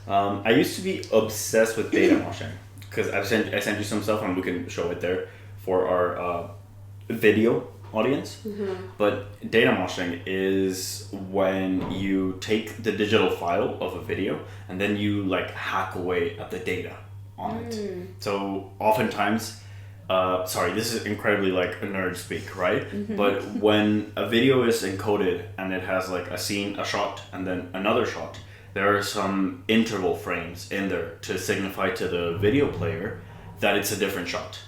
I used to be obsessed with data motion because I sent you some stuff and we can show it there for our video audience. But data moshing is when you take the digital file of a video and then you like hack away at the data on it. So oftentimes, sorry, this is incredibly like a nerd speak, right? But when a video is encoded and it has like a scene, a shot, and then another shot, there are some interval frames in there to signify to the video player that it's a different shot,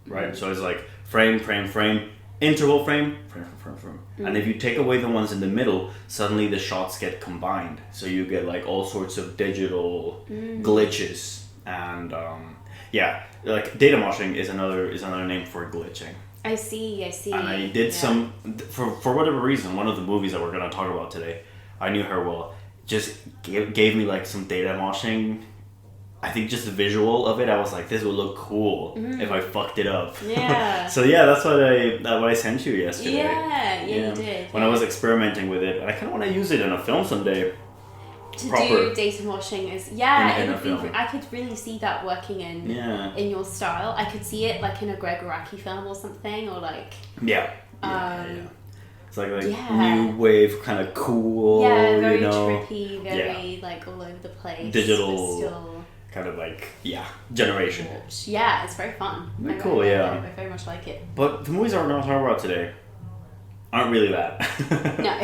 right? So it's like frame, frame, frame, interval frame, frame, frame, frame. And if you take away the ones in the middle, suddenly the shots get combined. So you get like all sorts of digital glitches. And yeah, like data moshing is another name for glitching. I see. And I did some, for whatever reason, one of the movies that we're going to talk about today, I knew her well, just gave me like some data moshing. I think just the visual of it, I was like, this would look cool if I fucked it up. Yeah. So yeah, that's what I sent you yesterday. Yeah, you did. When I was experimenting with it, I kind of want to use it in a film someday. To do data moshing is in it a would film. be. I could really see that working in your style. I could see it like in a Greg Araki film or something, or like It's like new wave, kind of cool. Yeah, very trippy, very like all over the place. Digital, still kind of like generation. Yeah, it's very fun. Very cool, I very much like it. But the movies that we're going to talk about today aren't really that. No.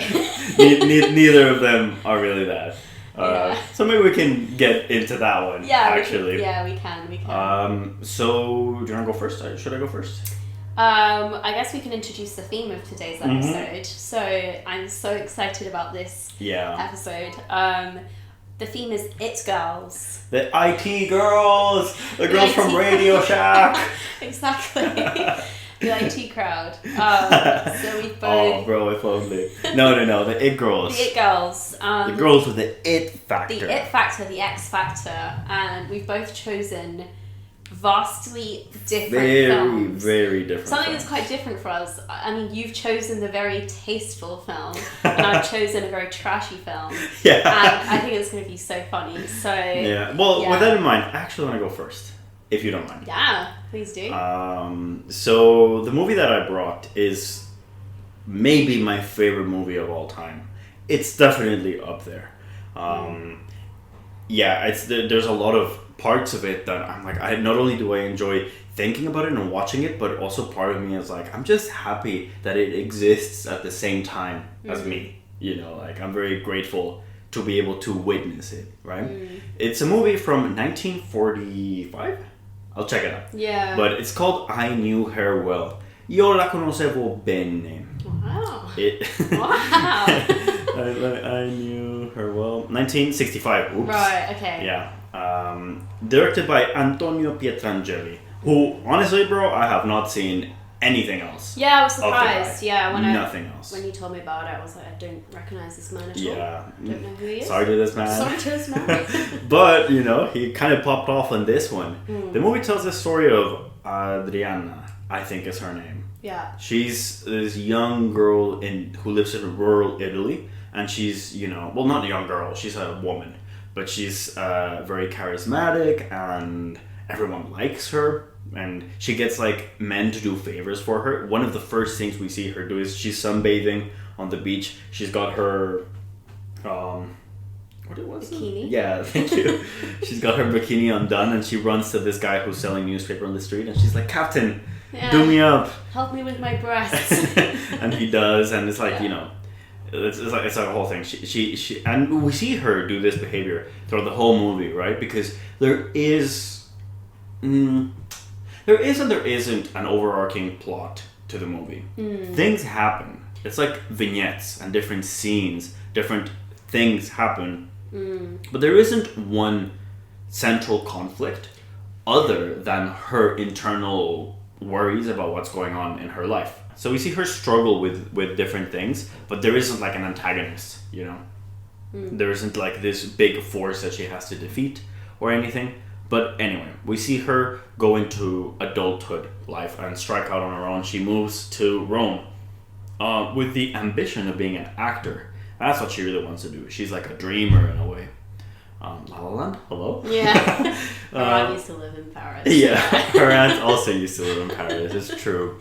Neither of them are really that. So maybe we can get into that one. Yeah, actually. We can. So do you want to go first? Should I go first? I guess we can introduce the theme of today's episode. So I'm so excited about this episode. The theme is It Girls. The IT girls! The girls from Radio Shack! Exactly. The IT crowd. So we both... Oh, bro, if only. No, the It girls. The It Girls. The girls with the It factor. The It factor, the X factor. And we've both chosen vastly different films. Very different. Something that's quite different for us. I mean, you've chosen the very tasteful film, and I've chosen a very trashy film. Yeah. And I think it's going to be so funny. So yeah. Well, with that in mind, I actually want to go first, if you don't mind. Yeah, please do. So the movie that I brought is maybe my favorite movie of all time. It's definitely up there. Yeah, there's a lot of parts of it that I'm like, I not only do I enjoy thinking about it and watching it, but also part of me is like, I'm just happy that it exists at the same time as me. You know, like I'm very grateful to be able to witness it, right? It's a movie from 1945. I'll check it out. Yeah. But it's called I Knew Her Well. Io la conoscevo bene. Wow. Wow. I knew her well. 1965. Oops. Right, okay. Yeah. Directed by Antonio Pietrangeli, who, honestly, bro, I have not seen anything else. Yeah, I was surprised. Yeah, nothing else. When you told me about it, I was like, I don't recognize this man at all. Yeah. Don't know who he is. Sorry to this man. Sorry to this man. But, you know, he kind of popped off on this one. The movie tells the story of Adriana, I think is her name. Yeah. She's this young girl who lives in rural Italy, and she's, you know, well, not a young girl, she's a woman, but she's very charismatic, and everyone likes her, and she gets, like, men to do favors for her. One of the first things we see her do is she's sunbathing on the beach. She's got her, what it was? Bikini? Yeah, thank you. She's got her bikini undone, and she runs to this guy who's selling newspaper on the street, and she's like, Captain, do me up. Help me with my breasts. And he does, and it's like, you know, it's like a whole thing. She and we see her do this behavior throughout the whole movie, right? Because there is and there isn't an overarching plot to the movie. Things happen. It's like vignettes and different scenes, different things happen, but there isn't one central conflict other than her internal worries about what's going on in her life. So we see her struggle with different things, but there isn't like an antagonist, you know? There isn't like this big force that she has to defeat or anything. But anyway, we see her go into adulthood life and strike out on her own. She moves to Rome with the ambition of being an actor. That's what she really wants to do. She's like a dreamer in a way. La La Land, hello? Yeah. Her aunt used to live in Paris. Yeah, her aunt also used to live in Paris, it's true.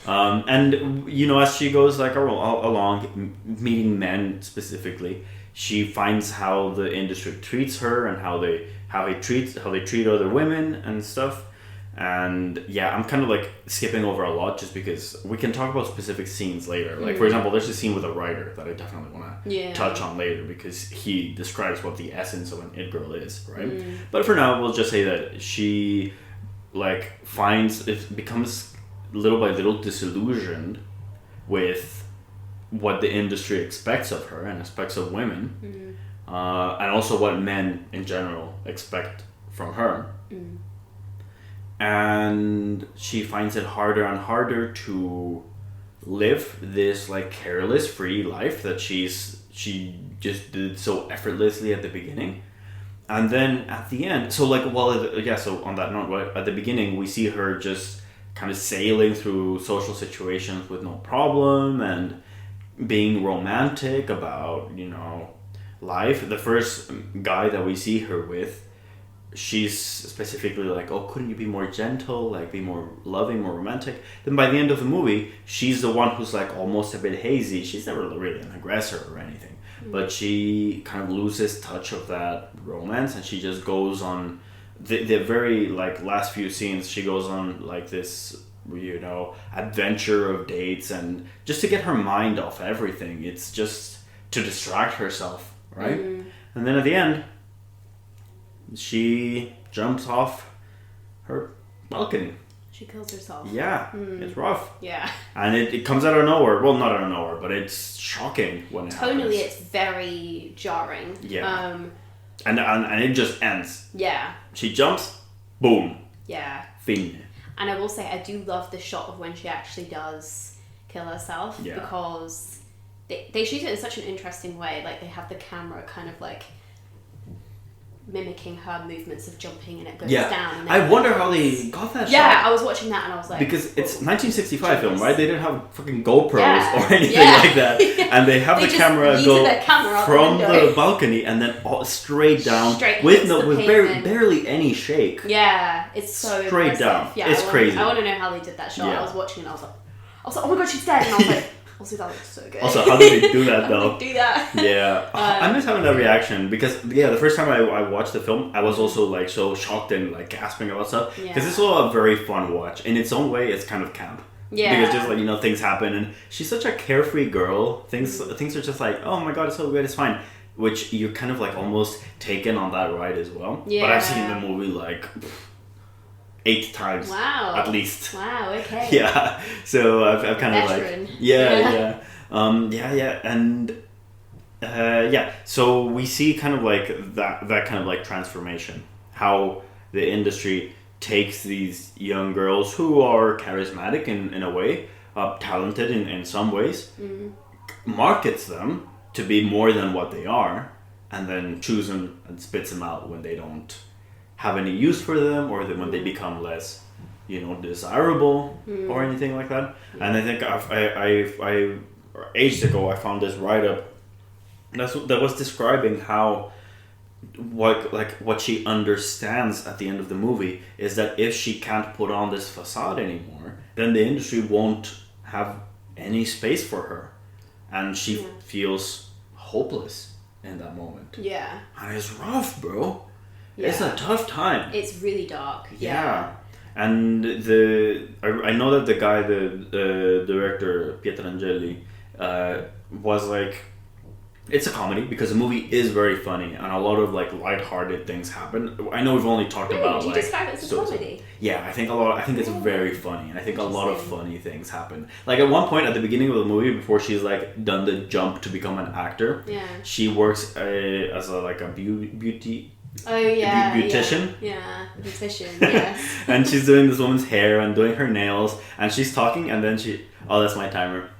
And, you know, as she goes like along, meeting men specifically, she finds how the industry treats her and how they treat other women and stuff. And yeah, I'm kind of like skipping over a lot just because we can talk about specific scenes later. Like, for example, there's a scene with a writer that I definitely want to touch on later because he describes what the essence of an it girl is, right? But for now, we'll just say that she like becomes little by little disillusioned with what the industry expects of her and expects of women, and also what men in general expect from her. And she finds it harder and harder to live this like careless, free life that she just did so effortlessly at the beginning. And then at the end, so on that note, right, at the beginning we see her just kind of sailing through social situations with no problem and being romantic about, you know, life. The first guy that we see her with, she's specifically like, oh, couldn't you be more gentle, like be more loving, more romantic? Then by the end of the movie, she's the one who's like almost a bit hazy. She's never really an aggressor or anything, but she kind of loses touch of that romance, and she just goes on the very like last few scenes. She goes on like this, you know, adventure of dates, and just to get her mind off everything. It's just to distract herself, right? And then at the end, she jumps off her balcony. She kills herself. Yeah, it's rough. Yeah. And it comes out of nowhere. Well, not out of nowhere, but it's shocking when it happens. Tonally, it's very jarring. Yeah. And it just ends. Yeah. She jumps, boom. Yeah. Fin. And I will say, I do love the shot of when she actually does kill herself, because they shoot it in such an interesting way. Like, they have the camera kind of like mimicking her movements of jumping, and it goes down. And I wonder how they got that shot. Yeah, I was watching that and I was like... Because it's 1965 film, right? They didn't have fucking GoPros or anything like that. And they have the camera go from the balcony and then straight down with barely any shake. Yeah, it's so straight impressive. down. Yeah, it's crazy. I want to know how they did that shot. I was watching and I was like, oh my god, she's dead. And I was like... Also, that looks so good. Also, how did they do that though? How did they do that? Yeah. I miss having that reaction because, the first time I watched the film, I was also like so shocked and like gasping about stuff. Because it's also a very fun watch. In its own way, it's kind of camp. Yeah. Because just like, you know, things happen and she's such a carefree girl. Things are just like, oh my god, it's so good, it's fine. Which you're kind of like almost taken on that ride as well. Yeah. But I've seen the movie like 8 times. Wow. At least. Wow, okay. Yeah. So I've kind of like... Yeah. And so we see kind of like that kind of like transformation. How the industry takes these young girls who are charismatic in a way, talented in some ways, markets them to be more than what they are, and then chews them and spits them out when they don't have any use for them, or when they become less, you know, desirable or anything like that. And I think I ages ago I found this write-up that was describing how what she understands at the end of the movie is that if she can't put on this facade anymore, then the industry won't have any space for her, and she feels hopeless in that moment. Yeah. And it's rough, bro. Yeah. It's a tough time. It's really dark. Yeah. And I know that the guy, the director, Pietrangeli, was like, it's a comedy because the movie is very funny and a lot of like lighthearted things happen. I know we've only talked about would you like... describe it as a comedy? Yeah, I think it's very funny. I think a lot of funny things happen. Like at one point at the beginning of the movie, before she's like done the jump to become an actor, she works as a beauty... beautician. Yeah, beautician, yes. And she's doing this woman's hair and doing her nails, and she's talking, and then that's my timer.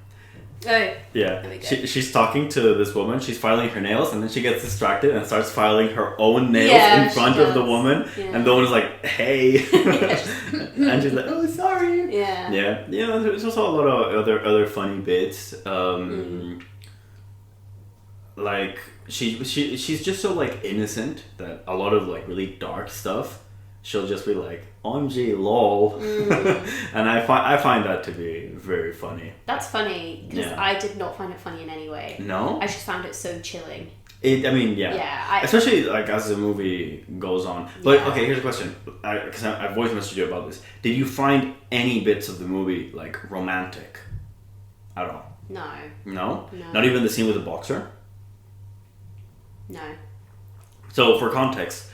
Oh. Yeah. She's talking to this woman, she's filing her nails, and then she gets distracted and starts filing her own nails in front of the woman, and the woman's like, hey. And she's like, oh, sorry. Yeah. Yeah. There's also a lot of other funny bits. like she's just so like innocent that a lot of like really dark stuff she'll just be like OMG lol. And I find that to be very funny. That's funny because I did not find it funny in any way. No, I just found it so chilling. Especially like as the movie goes on. But okay, here's a question, because I voice messaged you about this. Did you find any bits of the movie like romantic at all? No? Not even the scene with the boxer? No. So for context,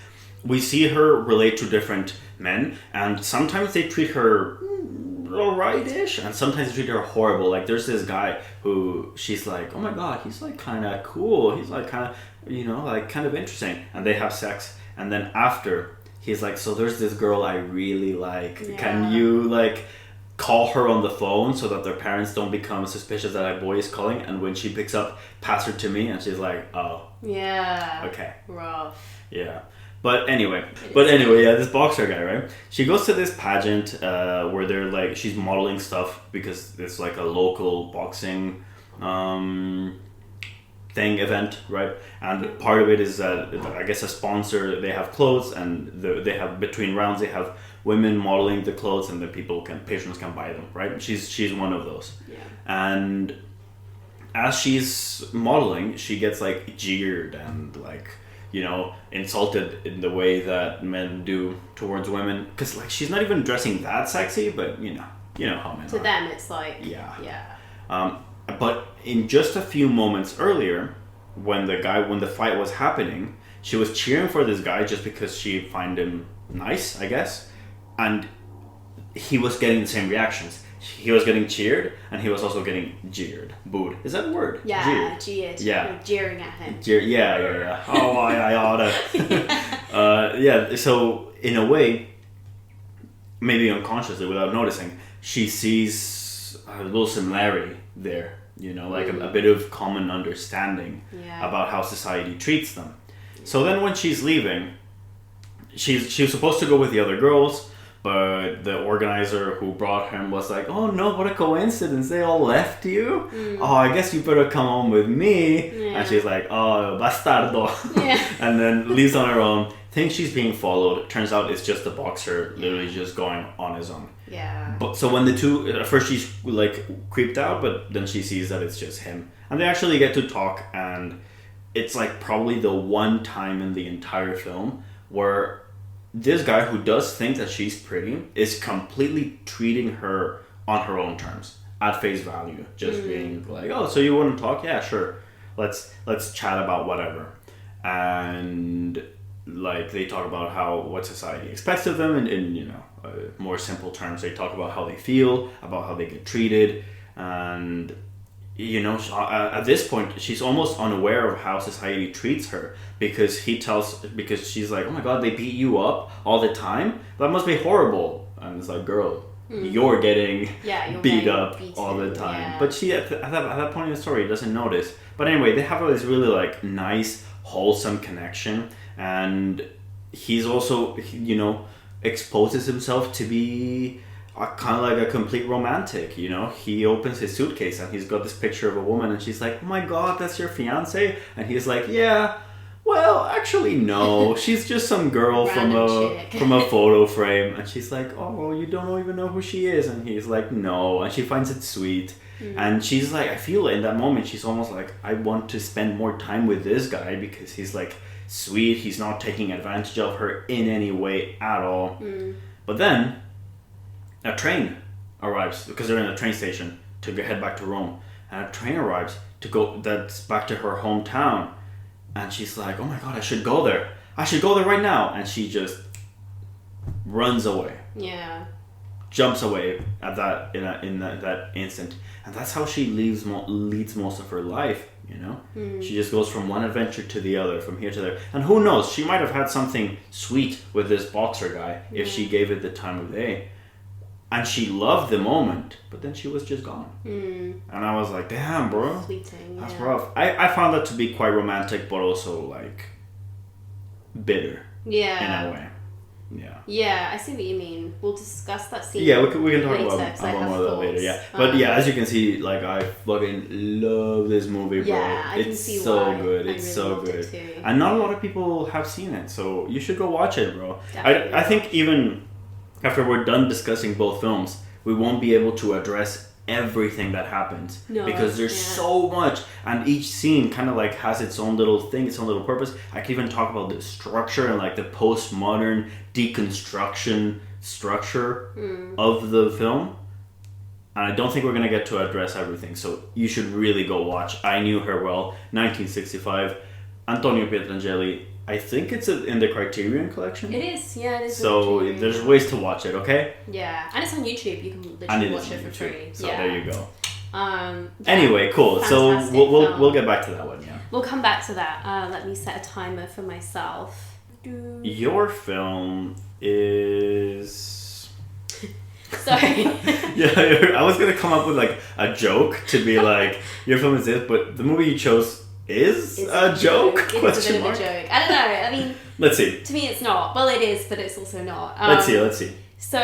we see her relate to different men, and sometimes they treat her alright-ish, and sometimes they treat her horrible. Like there's this guy who she's like, oh my god, he's like kind of cool, he's like kind of, like kind of interesting, and they have sex, and then after he's like, so there's this girl I really like, can you like call her on the phone so that their parents don't become suspicious that a boy is calling, and when she picks up, pass her to me, and she's like, oh yeah, okay, rough, yeah. But anyway, this boxer guy, right? She goes to this pageant where they're like, she's modeling stuff because it's like a local boxing event, right? And part of it is I guess a sponsor. They have clothes, and they have between rounds they have women modeling the clothes, and the patrons can buy them, right? She's one of those. Yeah. And as she's modeling, she gets like jeered and like, insulted in the way that men do towards women, because like she's not even dressing that sexy, but you know how men to are. them it's like but in just a few moments earlier, when the fight was happening, she was cheering for this guy just because she find him nice, I guess, and he was getting the same reactions. He was getting cheered, and he was also getting jeered. Booed. Is that a word? Yeah, jeered. Yeah. You're jeering at him. Yeah. Oh, I oughta. So, in a way, maybe unconsciously, without noticing, she sees a little similarity there. Like a bit of common understanding about how society treats them. So then when she's leaving, she was supposed to go with the other girls, but the organizer who brought him was like, oh no, what a coincidence, they all left you? Oh, I guess you better come home with me. And she's like, oh, bastardo. And then leaves on her own, thinks she's being followed. Turns out it's just the boxer literally just going on his own. But so when the two, at first she's like creeped out, but then she sees that it's just him. And they actually get to talk, and it's like probably the one time in the entire film where this guy who does think that she's pretty is completely treating her on her own terms, at face value, just being like, oh, so you want to talk? Yeah, sure, let's chat about whatever. And like they talk about what society expects of them, and in more simple terms, they talk about how they feel, about how they get treated, and at this point she's almost unaware of how society treats her, because she's like, oh my god, they beat you up all the time, that must be horrible. And it's like, girl, you're getting beat up all the time. But she at that point in the story doesn't notice. But anyway, they have this really like nice wholesome connection, and he's also exposes himself to be kind of like a complete romantic. He opens his suitcase and he's got this picture of a woman, and she's like, oh my god, that's your fiance? And he's like, yeah, well, actually no, she's just some girl from a photo frame. And she's like, oh, you don't even know who she is? And he's like, no. And she finds it sweet. And she's like, I feel in that moment she's almost like, I want to spend more time with this guy because he's like sweet, he's not taking advantage of her in any way at all. But then a train arrives, because they're in a train station to head back to Rome, and a train arrives that's back to her hometown, and she's like, oh my god, I should go there right now. And she just runs away, jumps away at that in that instant. And that's how she leads most of her life. She just goes from one adventure to the other, from here to there, and who knows, she might have had something sweet with this boxer guy if she gave it the time of day. And she loved the moment, but then she was just gone. And I was like, damn, bro. Fleeting, that's rough. I found that to be quite romantic, but also like bitter. In a way. Yeah, I see what you mean. We'll discuss that scene. Yeah, we can talk later, about more of that later. Yeah, but as you can see, like I fucking love this movie, bro. Yeah, I can see so why. good. It's so good, and not a lot of people have seen it, so you should go watch it, bro. I think even after we're done discussing both films, we won't be able to address everything that happens because there's so much, and each scene kind of like has its own little thing, its own little purpose. I can even talk about the structure and like the postmodern deconstruction structure of the film, and I don't think we're gonna get to address everything, so you should really go watch I Knew Her Well, 1965, Antonio Pietrangeli. I think it's in the Criterion collection. It is, yeah, it is. So there's ways to watch it, okay? Yeah, and it's on YouTube. You can literally watch it for free. So there you go. Yeah, anyway, cool. So we'll get back to that one. Yeah. We'll come back to that. Let me set a timer for myself. Your film is. Sorry. Yeah, I was gonna come up with like a joke to be like your film is this, but the movie you chose. Is a joke? It's a bit of a joke. I don't know. I mean, let's see. To me, it's not. Well, it is, but it's also not. Let's see. So,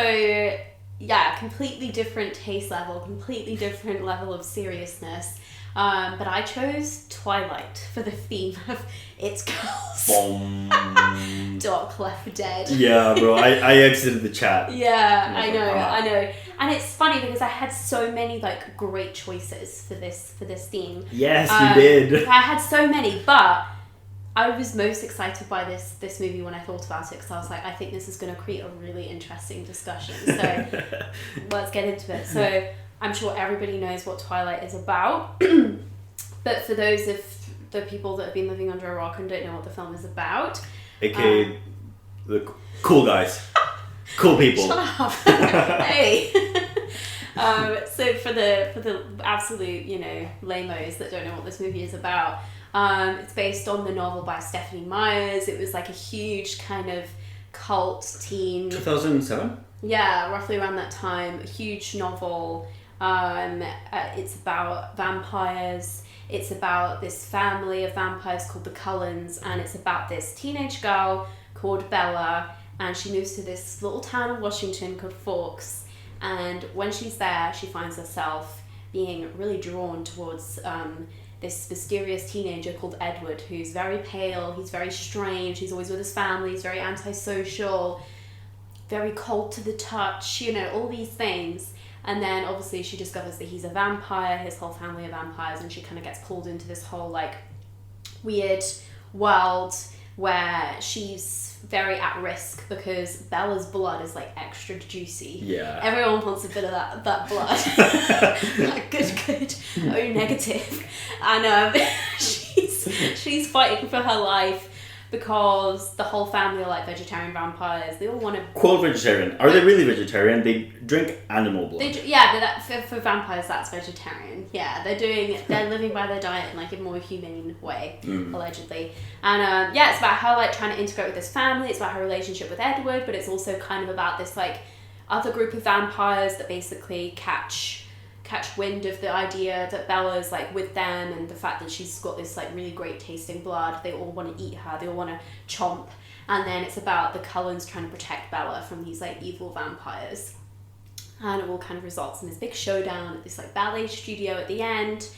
yeah, completely different taste level, completely different level of seriousness. But I chose Twilight for the theme of It's Girls. Doc left for dead. Yeah, bro. I exited the chat. Yeah, I know. And it's funny because I had so many like great choices for this theme. Yes, you did. I had so many, but I was most excited by this movie when I thought about it because I was like, I think this is going to create a really interesting discussion. So let's get into it. So I'm sure everybody knows what Twilight is about, but for those of the people that have been living under a rock and don't know what the film is about, aka the cool guys. Cool people. Shut up. Hey. So for the absolute, lamos that don't know what this movie is about, it's based on the novel by Stephanie Meyers. It was like a huge kind of cult teen. 2007? Yeah, roughly around that time. A huge novel. It's about vampires. It's about this family of vampires called the Cullens, and it's about this teenage girl called Bella. And she moves to this little town in Washington called Forks. And when she's there, she finds herself being really drawn towards this mysterious teenager called Edward, who's very pale, he's very strange, he's always with his family, he's very antisocial, very cold to the touch, all these things. And then obviously she discovers that he's a vampire, his whole family are vampires, and she kind of gets pulled into this whole like weird world where she's very at risk because Bella's blood is like extra juicy. Yeah. Everyone wants a bit of that blood. Like, good. O negative. And she's fighting for her life because the whole family are like vegetarian vampires. They all want to... Quote vegetarian. Are they really vegetarian? They drink animal blood. For vampires, that's vegetarian. Yeah, they're living by their diet in like a more humane way, allegedly. And it's about her like trying to integrate with this family. It's about her relationship with Edward, but it's also kind of about this like other group of vampires that basically catch wind of the idea that Bella's like with them, and the fact that she's got this like really great tasting blood. They all want to eat her, they all want to chomp. And then it's about the Cullens trying to protect Bella from these like evil vampires, and it all kind of results in this big showdown at this like ballet studio at the end.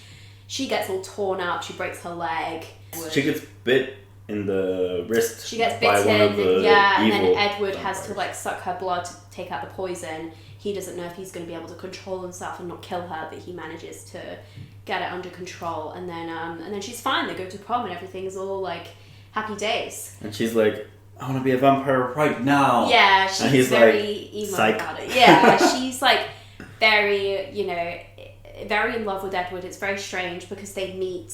She gets all torn up, she breaks her leg, she gets bit in the wrist. She gets by bitten, one of the and then evil Edward vampires. has to like suck her blood to take out the poison. He doesn't know if he's going to be able to control himself and not kill her, but he manages to get it under control. And then she's fine. They go to prom and everything's all like happy days. And she's like, I want to be a vampire right now. Yeah, she's very emo about it. Yeah, she's like very, very in love with Edward. It's very strange because they meet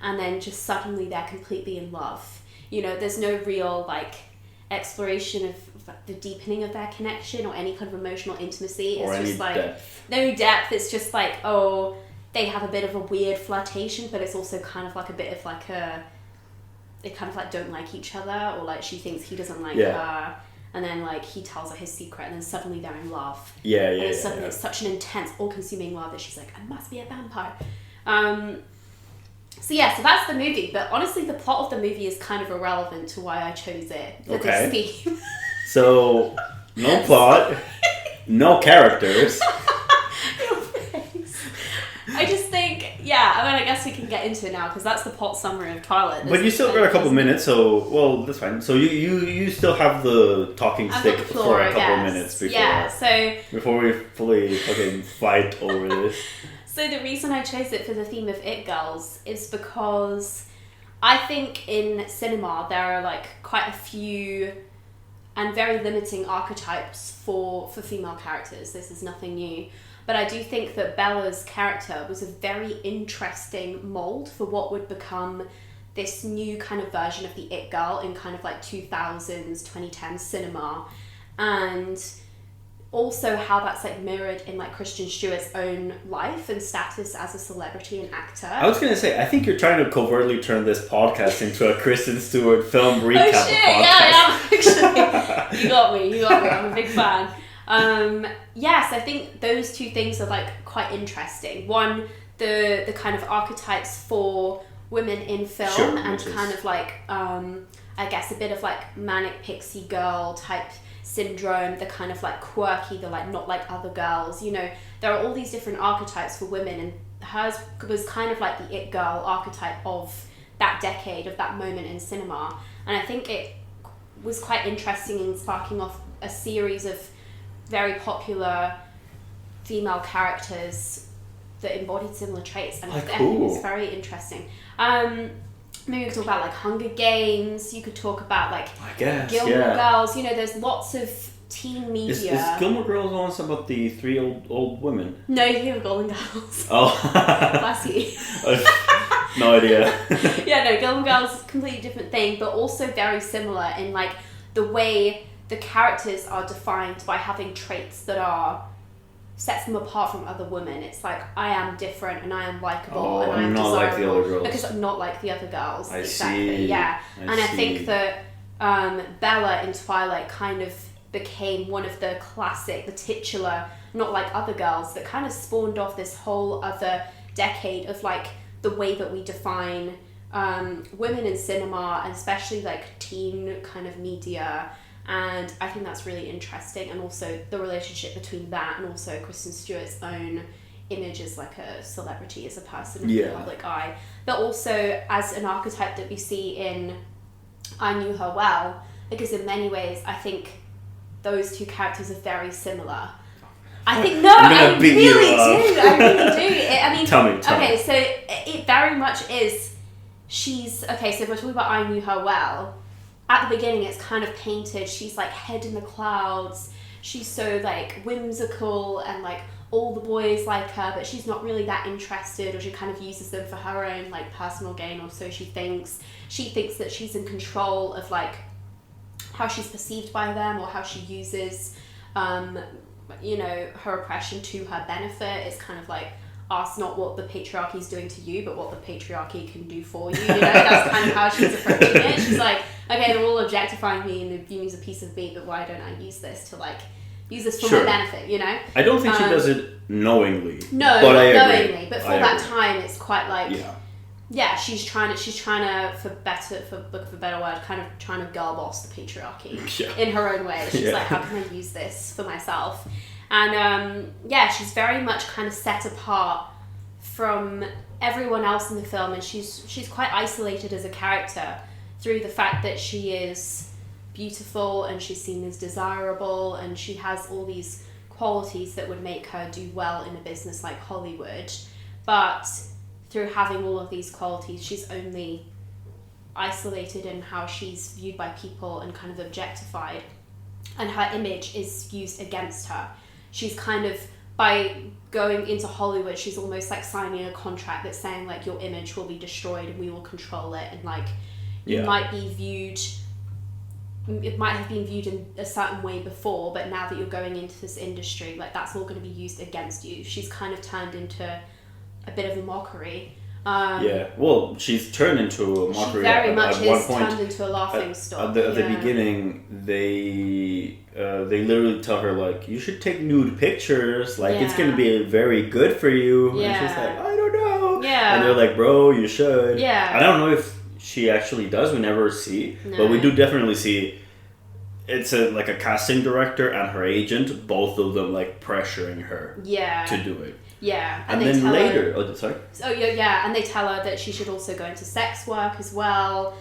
and then just suddenly they're completely in love. There's no real like exploration of the deepening of their connection or any kind of emotional intimacy. It's just like depth. No depth. It's just like, oh, they have a bit of a weird flirtation, but it's also kind of like a bit of like they kind of like don't like each other, or like she thinks he doesn't like her, and then like he tells her his secret, and then suddenly they're in love. It's such an intense, all-consuming love that she's like, I must be a vampire. So that's the movie, but honestly the plot of the movie is kind of irrelevant to why I chose it for this theme. So, no plot, no characters. I just think, yeah, I mean, I guess we can get into it now because that's the plot summary of Twilight. But you still got a couple minutes, so, well, that's fine. So you still have the talking stick for a couple minutes before we fully fucking fight over this. So the reason I chose it for the theme of It Girls is because I think in cinema there are like quite a few and very limiting archetypes for female characters. This is nothing new. But I do think that Bella's character was a very interesting mould for what would become this new kind of version of the It Girl in kind of like 2000s, 2010s cinema. And also how that's like mirrored in like Kristen Stewart's own life and status as a celebrity and actor. I was gonna say, I think you're trying to covertly turn this podcast into a Kristen Stewart film recap podcast. Yeah, actually. You got me. I'm a big fan. Yes, I think those two things are like quite interesting. One, the kind of archetypes for women in film and kind of like I guess a bit of like manic pixie girl type syndrome, the kind of like quirky, the like not like other girls, you know, there are all these different archetypes for women, and hers was kind of like the It Girl archetype of that decade, of that moment in cinema. And I think it was quite interesting in sparking off a series of very popular female characters that embodied similar traits, and I think it's very interesting. Maybe we could talk about like Hunger Games. You could talk about like Gilmore Girls. You know, there's lots of teen media. Is Gilmore Girls also about the three old women? No, you have Golden Girls. Oh, bless you. No idea. Yeah, no, Gilmore Girls is a completely different thing, but also very similar in like the way the characters are defined by having traits that are sets them apart from other women. It's like, I am different and I am likable and I am not desirable like the other girls. because I'm not like the other girls. I exactly. see. Yeah. I think that Bella in Twilight kind of became one of the classic, the titular, not like other girls, that kind of spawned off this whole other decade of like the way that we define women in cinema, and especially like teen kind of media. And I think that's really interesting, and also the relationship between that and also Kristen Stewart's own image as like a celebrity, as a person in the public eye, but also as an archetype that we see in I Knew Her Well, because in many ways I think those two characters are very similar. I think I really do. Tell me. Okay, so it very much is. So if we're talking about I Knew Her Well, at the beginning it's kind of painted, she's like head in the clouds, she's so like whimsical and like all the boys like her, but she's not really that interested, or she kind of uses them for her own like personal gain, or so she thinks that she's in control of like how she's perceived by them, or how she uses her oppression to her benefit. It's kind of like, ask not what the patriarchy is doing to you, but what the patriarchy can do for you. You know, that's kind of how she's approaching it. She's like, okay, they're all objectifying me and they view me as a piece of meat, but why don't I use this for my benefit, you know? I don't think she does it knowingly. No, but not I knowingly, agree. but for that time, it's quite like, she's trying to, for better word, kind of trying to girl boss the patriarchy in her own way. She's like, how can I use this for myself? And she's very much kind of set apart from everyone else in the film, and she's quite isolated as a character through the fact that she is beautiful and she's seen as desirable, and she has all these qualities that would make her do well in a business like Hollywood. But through having all of these qualities, she's only isolated in how she's viewed by people and kind of objectified, and her image is used against her. She's kind of, by going into Hollywood, she's almost like signing a contract that's saying like, your image will be destroyed and we will control it, and like you might be viewed, it might have been viewed in a certain way before, but now that you're going into this industry, like that's all going to be used against you. She's kind of turned into a bit of a mockery. Well, she's turned into a mockery. She very much at one is point, turned into a laughing stock. At the beginning, they literally tell her like, you should take nude pictures, like it's gonna be very good for you. And she's like, I don't know. And they're like, bro, you should. I don't know if she actually does. We never see, but we do definitely see it's like a casting director and her agent, both of them like pressuring her to do it. Yeah, and then later, sorry. Oh yeah, and they tell her that she should also go into sex work as well.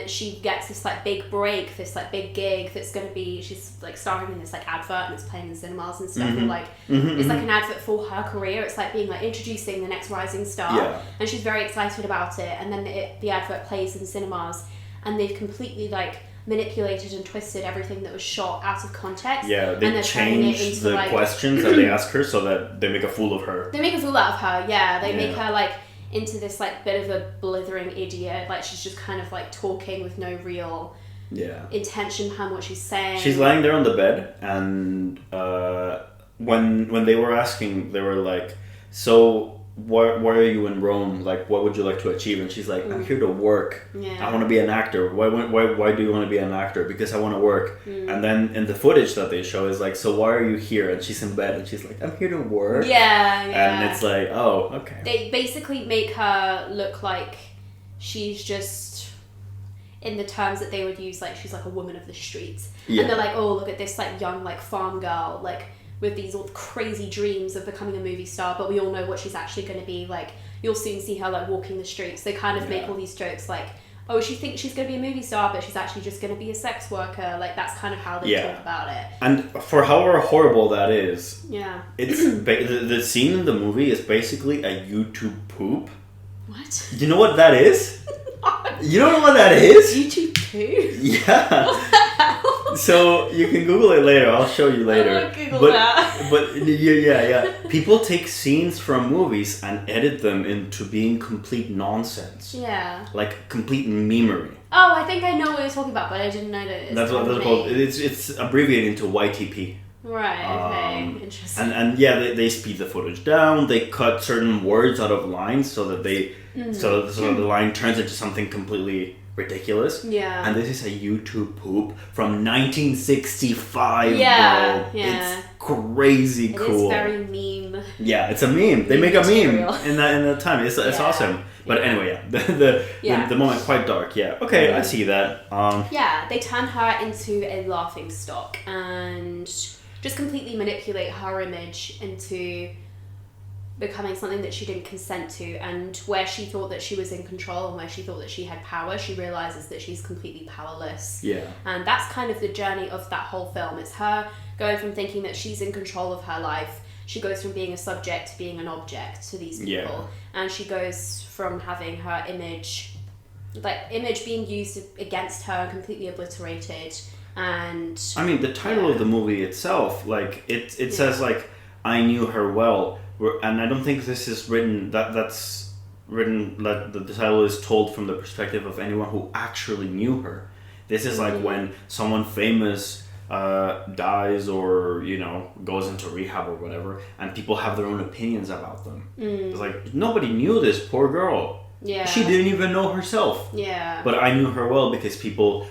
She gets this like big break, this like big gig that's going to be, she's like starring in this like advert and it's playing in cinemas and stuff. And like it's like an advert for her career. It's like being like introducing the next rising star, and she's very excited about it. And then the advert plays in cinemas, and they've completely like manipulated and twisted everything that was shot out of context. Yeah, they change the questions that they ask her so that they make a fool of her. They make a fool out of her, They make her like into this like bit of a blithering idiot. Like she's just kind of like talking with no real intention behind what she's saying. She's lying there on the bed, and when they were asking, they were like, so why are you in Rome? Like, what would you like to achieve? And she's like, I'm here to work. I want to be an actor. Why do you want to be an actor? Because I want to work. And then in the footage that they show is like, so why are you here? And she's in bed and she's like, I'm here to work. And it's like, oh, okay. They basically make her look like she's just, in the terms that they would use, like she's like a woman of the streets. And they're like, oh, look at this like young like farm girl, like with these all crazy dreams of becoming a movie star, but we all know what she's actually going to be. Like, you'll soon see her like walking the streets. They kind of make all these jokes like, oh, she thinks she's going to be a movie star, but she's actually just going to be a sex worker. Like, that's kind of how they talk about it. And for however horrible that is, it's the scene in the movie is basically a YouTube poop. What? You know what that is? You don't know what that is? YouTube poop? Yeah. What the hell? So you can Google it later. I'll show you later. I'm gonna Google that. But yeah. People take scenes from movies and edit them into being complete nonsense. Yeah. Like complete memery. Oh, I think I know what you're talking about, but I didn't know that it's that's what that's called. It's abbreviated to YTP. Right. Okay. Interesting. And they speed the footage down. They cut certain words out of lines so that they so the line turns into something completely ridiculous. Yeah. And this is a YouTube poop from 1965, yeah, bro. Yeah. It's crazy cool. It's very meme. Yeah, it's a meme. They make material. A meme in that time. It's awesome. But anyway, the moment quite dark. Yeah. Okay, I see that. They turn her into a laughing stock and just completely manipulate her image into becoming something that she didn't consent to, and where she thought that she was in control and where she thought that she had power, she realizes that she's completely powerless. Yeah. And that's kind of the journey of that whole film. It's her going from thinking that she's in control of her life. She goes from being a subject to being an object to these people. Yeah. And she goes from having her image being used against her and completely obliterated. And I mean, the title of the movie itself, like it says like, I knew her well. And I don't think this is written, that's written, that the title is told from the perspective of anyone who actually knew her. This is like when someone famous dies or, goes into rehab or whatever, and people have their own opinions about them. It's like, nobody knew this poor girl. Yeah. She didn't even know herself. Yeah. But I knew her well because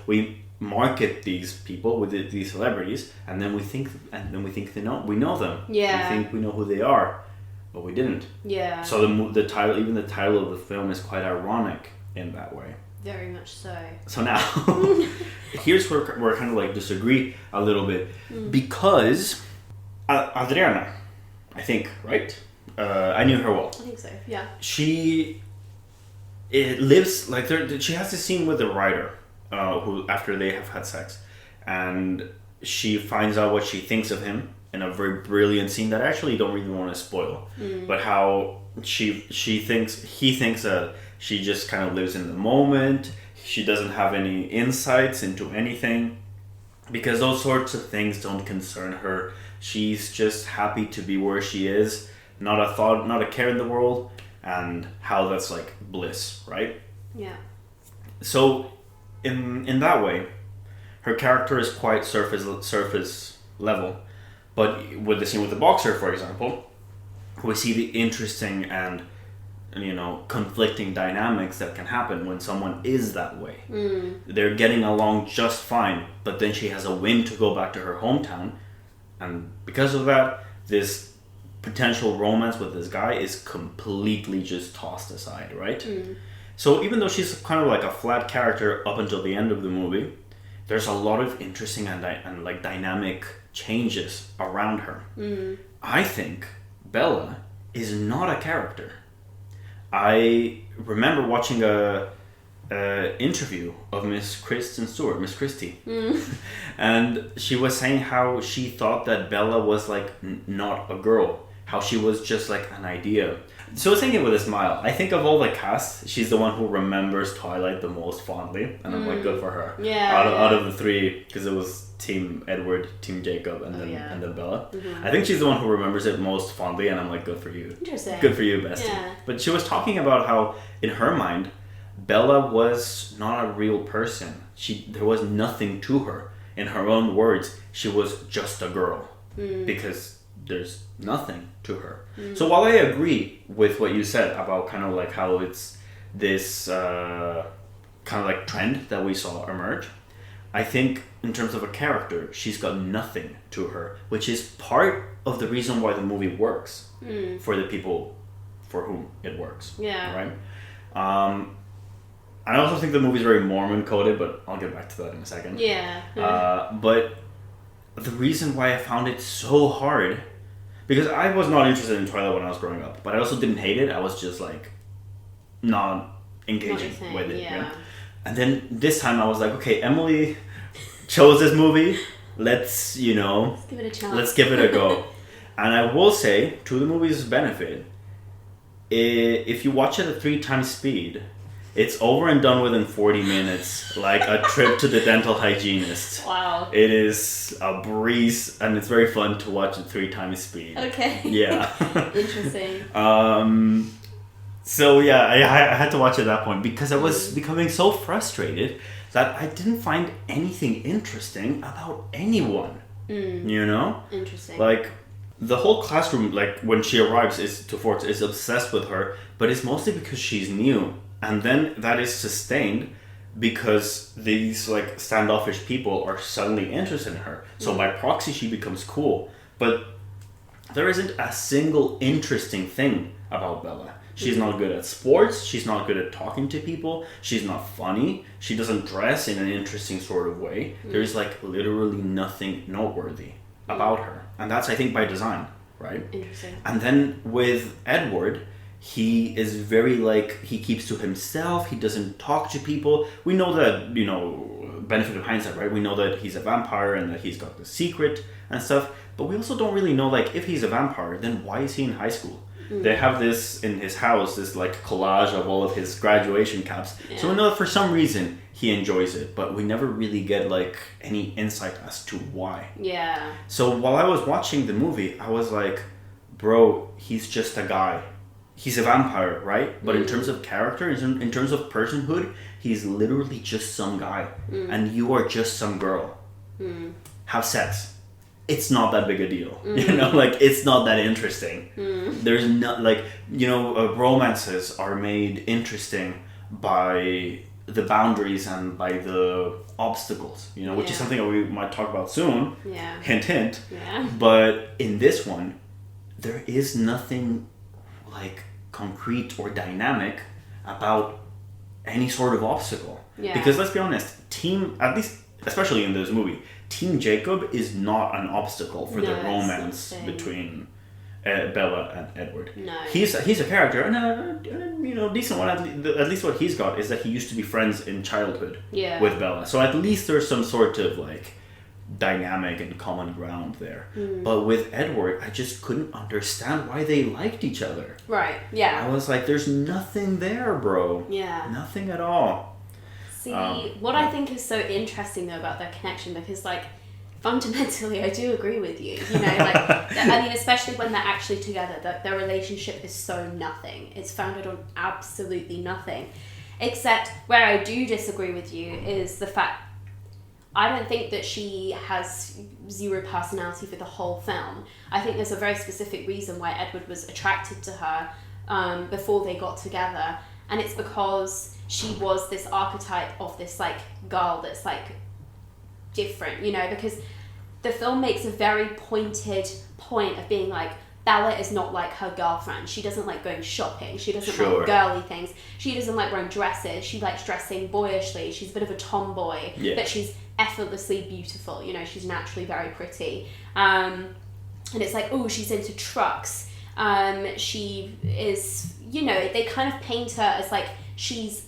we market these people with these celebrities, and then we think we know them. Yeah. We think we know who they are. But we didn't. Yeah. So the title of the film is quite ironic in that way. Very much so. So now, here's where I kind of like disagree a little bit, because Adriana, I think, right? I knew her well. I think so. Yeah. She lives like she has this scene with the writer, who after they have had sex, and she finds out what she thinks of him. In a very brilliant scene that I actually don't really want to spoil, but how he thinks that she just kind of lives in the moment. She doesn't have any insights into anything because those sorts of things don't concern her. She's just happy to be where she is, not a thought, not a care in the world, and how that's like bliss, right? Yeah. So, in that way, her character is quite surface level. But with the scene with the boxer, for example, we see the interesting and conflicting dynamics that can happen when someone is that way. They're getting along just fine, but then she has a whim to go back to her hometown, and because of that, this potential romance with this guy is completely just tossed aside, right? So even though she's kind of like a flat character up until the end of the movie, there's a lot of interesting and like dynamic changes around her. I think Bella is not a character. I remember watching a interview of Miss Kristen Stewart, Miss Christie, and she was saying how she thought that Bella was like not a girl, how she was just like an idea. So I was thinking with a smile, I think of all the cast, she's the one who remembers Twilight the most fondly, and I'm like, good for her. Out of the three, because it was Team Edward, Team Jacob, and then Bella. I think she's the one who remembers it most fondly, and I'm like, good for you. Interesting. Good for you, bestie. Yeah. But she was talking about how, in her mind, Bella was not a real person. There was nothing to her. In her own words, she was just a girl. Because there's nothing to her. So while I agree with what you said about kind of like how it's this kind of like trend that we saw emerge, I think in terms of a character, she's got nothing to her, which is part of the reason why the movie works for the people for whom it works. Yeah. Right? I also think the movie's very Mormon coded, but I'll get back to that in a second. Yeah. But the reason why I found it so hard, because I was not interested in Twilight when I was growing up, but I also didn't hate it. I was just like not engaging with it. Yeah. And then this time I was like, okay, Emily chose this movie. Let's give it a chance. Let's give it a go. And I will say, to the movie's benefit, if you watch it at 3 times speed, it's over and done within 40 minutes, like a trip to the dental hygienist. Wow. It is a breeze, and it's very fun to watch at 3 times speed. Okay. Yeah. Interesting. So yeah, I had to watch at that point because I was becoming so frustrated that I didn't find anything interesting about anyone. Interesting. Like, the whole classroom, like when she arrives, is obsessed with her, but it's mostly because she's new. And then that is sustained because these like standoffish people are suddenly interested in her. So by proxy, she becomes cool. But there isn't a single interesting thing about Bella. She's not good at sports. She's not good at talking to people. She's not funny. She doesn't dress in an interesting sort of way. There's like literally nothing noteworthy about her. And that's, I think, by design, right? Interesting. And then with Edward, he is very like, he keeps to himself. He doesn't talk to people. We know that, benefit of hindsight, right? We know that he's a vampire and that he's got the secret and stuff. But we also don't really know, like, if he's a vampire, then why is he in high school? They have this in his house, this like collage of all of his graduation caps. Yeah. So we know that for some reason he enjoys it, but we never really get like any insight as to why. Yeah. So while I was watching the movie, I was like, bro, he's just a guy. He's a vampire, right? But in terms of character, in terms of personhood, he's literally just some guy. And you are just some girl. Have sex. It's not that big a deal. Like, it's not that interesting. There's not, like, romances are made interesting by the boundaries and by the obstacles, which is something that we might talk about soon. Yeah. Hint, hint. Yeah. But in this one, there is nothing, like, concrete or dynamic about any sort of obstacle. Yeah. Because let's be honest, at least, especially in this movie, Team Jacob is not an obstacle for the romance between Bella and Edward. No. He's a character, and a decent one. At least what he's got is that he used to be friends in childhood with Bella. So at least there's some sort of like dynamic and common ground there. But with Edward, I just couldn't understand why they liked each other. Right. Yeah. I was like, there's nothing there, bro. Yeah. Nothing at all. See, what I think is so interesting though about their connection, because like fundamentally I do agree with you, especially when they're actually together, that their relationship is so nothing. It's founded on absolutely nothing. Except where I do disagree with you is the fact I don't think that she has zero personality for the whole film. I think there's a very specific reason why Edward was attracted to her before they got together, and it's because she was this archetype of this like girl that's like different, because the film makes a very pointed point of being like, Bella is not like her girlfriend. She doesn't like going shopping. She doesn't like girly things. She doesn't like wearing dresses. She likes dressing boyishly. She's a bit of a tomboy, but she's effortlessly beautiful. You know, she's naturally very pretty. And it's like, oh, she's into trucks. She is, you know, they kind of paint her as like she's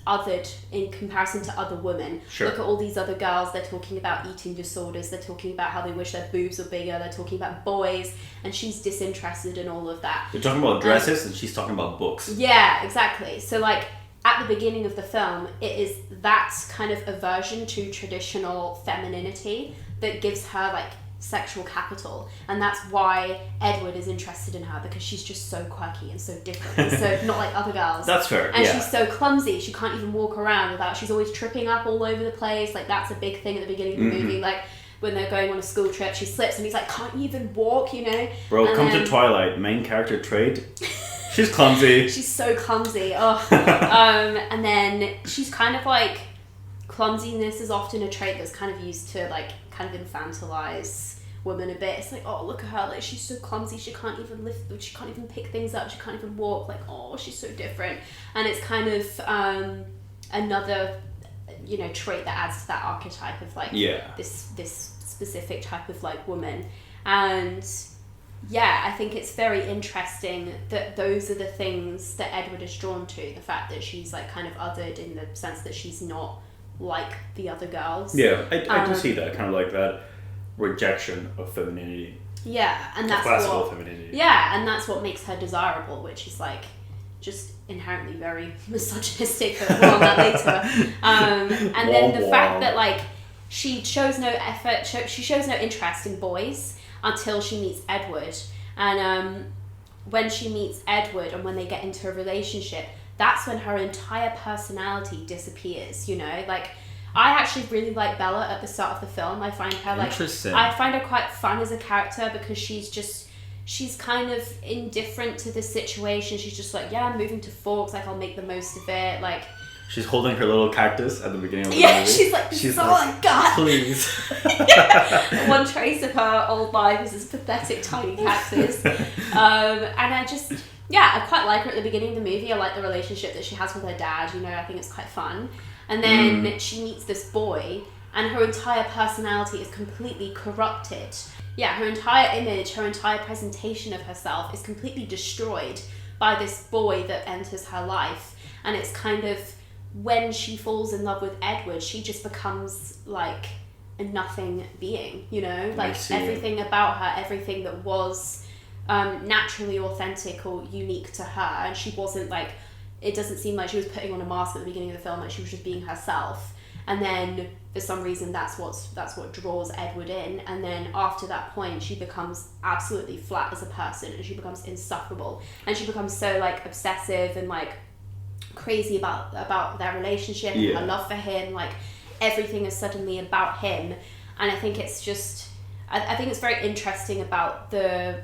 othered in comparison to other women. Sure. Look at all these other girls, they're talking about eating disorders, they're talking about how they wish their boobs were bigger, they're talking about boys, and she's disinterested in all of that. They're talking about dresses and she's talking about books. Yeah, exactly. So like at the beginning of the film, it is that kind of aversion to traditional femininity that gives her like sexual capital, and that's why Edward is interested in her, because she's just so quirky and so different and so not like other girls. That's fair. And she's so clumsy, she can't even walk around without, she's always tripping up all over the place. Like that's a big thing at the beginning of the movie, like when they're going on a school trip, she slips and he's like, can't you even walk, you know? Bro, and come to Twilight, main character trait. She's clumsy. She's so clumsy. And then she's kind of like, clumsiness is often a trait that's kind of used to like kind of infantilize women a bit. It's like, oh, look at her, like she's so clumsy, she can't even she can't even pick things up, she can't even walk, like, oh, she's so different. And it's kind of another, you know, trait that adds to that archetype of like this specific type of like woman. And yeah, I think it's very interesting that those are the things that Edward is drawn to, the fact that she's like kind of othered in the sense that she's not like the other girls. Yeah, I do see that, kind of like that rejection of femininity. Yeah, and that's classical femininity. Yeah, and that's what makes her desirable, which is like just inherently very misogynistic, but more on that later. And then the fact that like she shows no effort, she shows no interest in boys until she meets Edward, and when she meets Edward and when they get into a relationship, that's when her entire personality disappears. You know, like, I actually really like Bella at the start of the film. I find her I find her quite fun as a character, because she's kind of indifferent to the situation. She's just like, yeah, I'm moving to Forks, like I'll make the most of it. Like, she's holding her little cactus at the beginning of the movie. She's all I got. Please. One trace of her old life is this pathetic tiny cactus. And I quite like her at the beginning of the movie. I like the relationship that she has with her dad. You know, I think it's quite fun. And then she meets this boy, and her entire personality is completely corrupted. Yeah, her entire image, her entire presentation of herself is completely destroyed by this boy that enters her life. And it's kind of, when she falls in love with Edward, she just becomes like a nothing being, you know? Like everything about her, everything that was naturally authentic or unique to her, and she wasn't like, it doesn't seem like she was putting on a mask at the beginning of the film, like she was just being herself. And then for some reason that's what draws Edward in, and then after that point she becomes absolutely flat as a person, and she becomes insufferable, and she becomes so like obsessive and like crazy about their relationship and her love for him. Like everything is suddenly about him. And I think it's just I think it's very interesting about the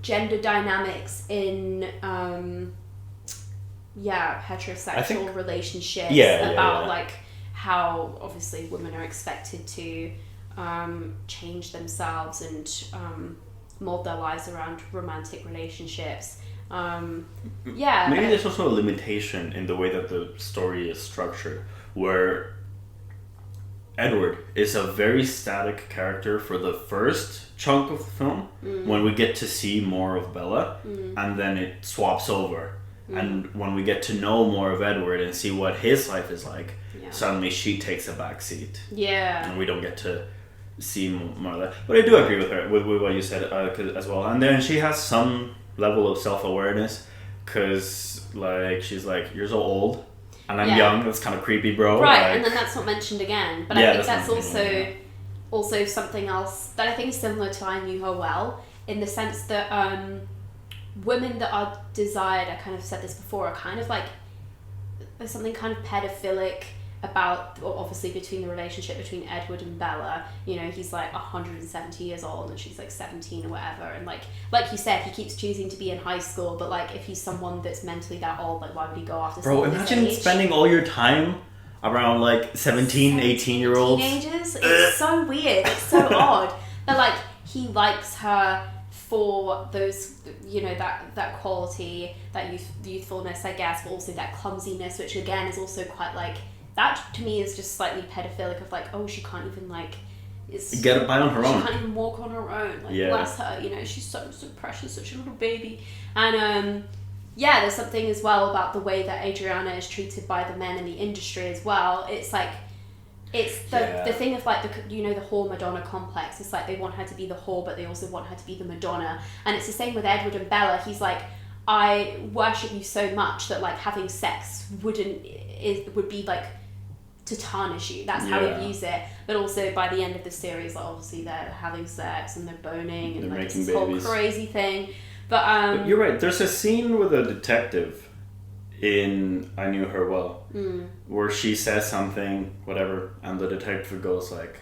gender dynamics in heterosexual relationships, like how obviously women are expected to change themselves and mold their lives around romantic relationships. Maybe there's also a limitation in the way that the story is structured, where Edward is a very static character for the first chunk of the film, when we get to see more of Bella, and then it swaps over. And when we get to know more of Edward and see what his life is like, suddenly she takes a back seat. Yeah. And we don't get to see more of that. But I do agree with her, with what you said as well. And then she has some level of self-awareness, because like she's like, you're so old and I'm young. That's kind of creepy, bro. Right, like, and then that's not mentioned again. But I think that's also something else that I think is similar to I Knew Her Well, in the sense that women that are desired, I kind of said this before, are kind of like, there's something kind of pedophilic about, obviously, between the relationship between Edward and Bella. You know, he's like 170 years old and she's like 17 or whatever, and like you said, he keeps choosing to be in high school, but like if he's someone that's mentally that old, like why would he go after someone imagine this age? Spending all your time around like 17, 18-year-olds. Teenagers? It's so weird, it's so odd. But like, he likes her for those, you know, that quality, that youthfulness, I guess, but also that clumsiness, which again is also quite like that to me is just slightly pedophilic of like, oh, she can't even like get by on her own. She can't even walk on her own. Like bless her, you know, she's so precious, such a little baby. And there's something as well about the way that Adriana is treated by the men in the industry as well. It's like it's the thing of like the whore Madonna complex. It's like they want her to be the whore, but they also want her to be the Madonna. And it's the same with Edward and Bella. He's like, I worship you so much that like having sex would be like to tarnish you. That's how he views it. But also by the end of the series, like obviously they're having sex and they're boning and they're like making this babies. whole crazy thing. But you're right. There's a scene with a detective in I Knew Her Well, where she says something, whatever, and the detective goes like,